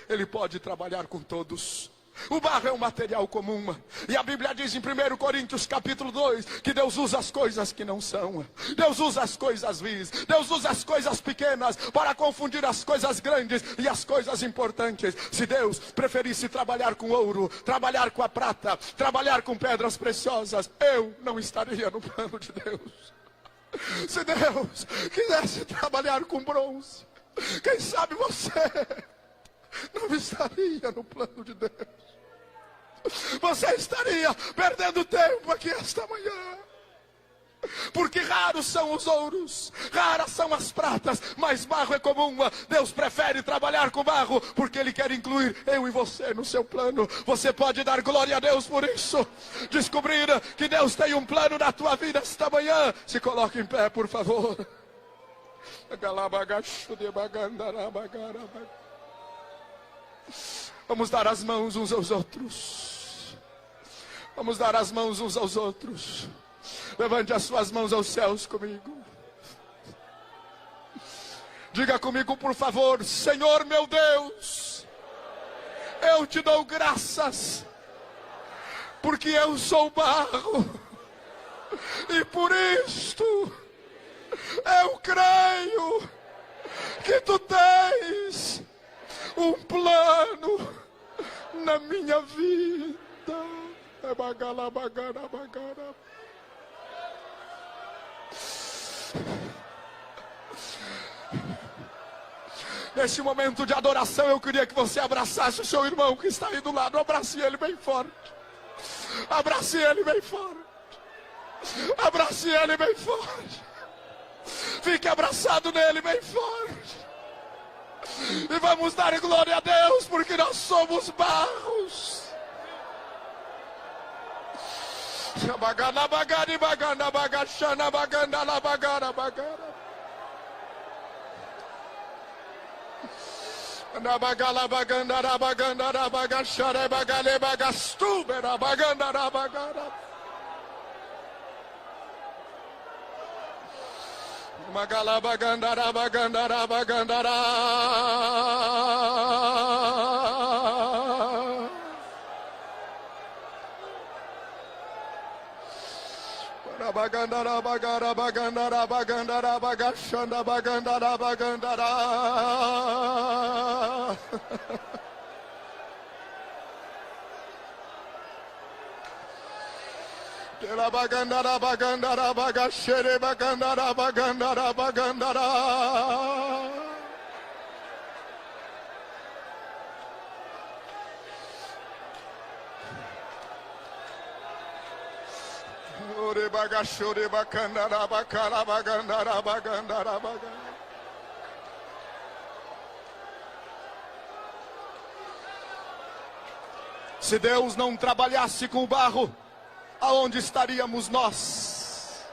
Ele pode trabalhar com todos. O barro é um material comum, e a Bíblia diz em 1 Coríntios capítulo 2, que Deus usa as coisas que não são, Deus usa as coisas vis, Deus usa as coisas pequenas para confundir as coisas grandes e as coisas importantes. Se Deus preferisse trabalhar com ouro, trabalhar com a prata, trabalhar com pedras preciosas, eu não estaria no plano de Deus. Se Deus quisesse trabalhar com bronze, quem sabe você não estaria no plano de Deus. Você estaria perdendo tempo aqui esta manhã. Porque raros são os ouros, raras são as pratas, mas barro é comum. Deus prefere trabalhar com barro, porque Ele quer incluir eu e você no seu plano. Você pode dar glória a Deus por isso. Descobrir que Deus tem um plano na tua vida esta manhã. Se coloque em pé, por favor. Vamos dar as mãos uns aos outros. Vamos dar as mãos uns aos outros. Levante as suas mãos aos céus comigo. Diga comigo, por favor: Senhor meu Deus, eu te dou graças, porque eu sou barro, e por isto eu creio que tu tens um plano na minha vida. Neste momento de adoração, eu queria que você abraçasse o seu irmão que está aí do lado. Abrace ele bem forte. Abrace ele bem forte. Abrace ele bem forte. Fique abraçado nele bem forte. E vamos dar glória a Deus, porque nós somos barros. Bagana bagani bagana bagashana baganda la bagara bagara. Na bagala baganda la baganda la bagashare bagale bagastu na baganda la bagara. Magala bagandara bagandara bagandara. Bagandara bagara bagandara bagandara bagashanda bagandara bagandara. La bagandara bagandara bagashere bagandara bagandara bagandara. Ore bagashore bagandara bakara bagandara bagandara bagandara. Se Deus não trabalhasse com o barro, aonde estaríamos nós?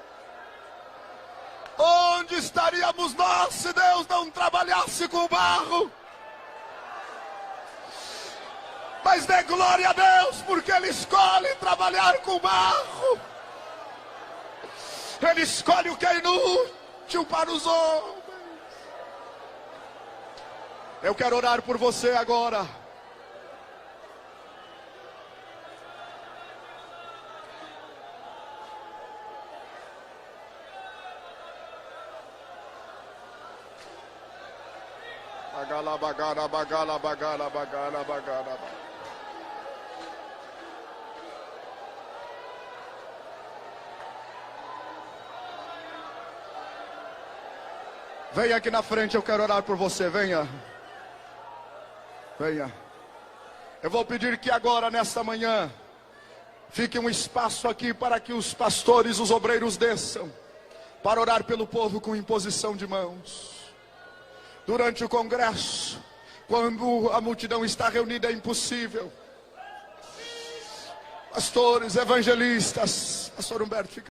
Onde estaríamos nós se Deus não trabalhasse com o barro? Mas dê glória a Deus, porque Ele escolhe trabalhar com o barro. Ele escolhe o que é inútil para os homens. Eu quero orar por você agora. Bagala bagara bagala bagala bagala bagala. Venha aqui na frente, eu quero orar por você, venha. Venha. Eu vou pedir que agora, nesta manhã, fique um espaço aqui para que os pastores, os obreiros desçam, para orar pelo povo com imposição de mãos. Durante o congresso, quando a multidão está reunida, é impossível. Pastores, evangelistas, pastor Humberto, fica.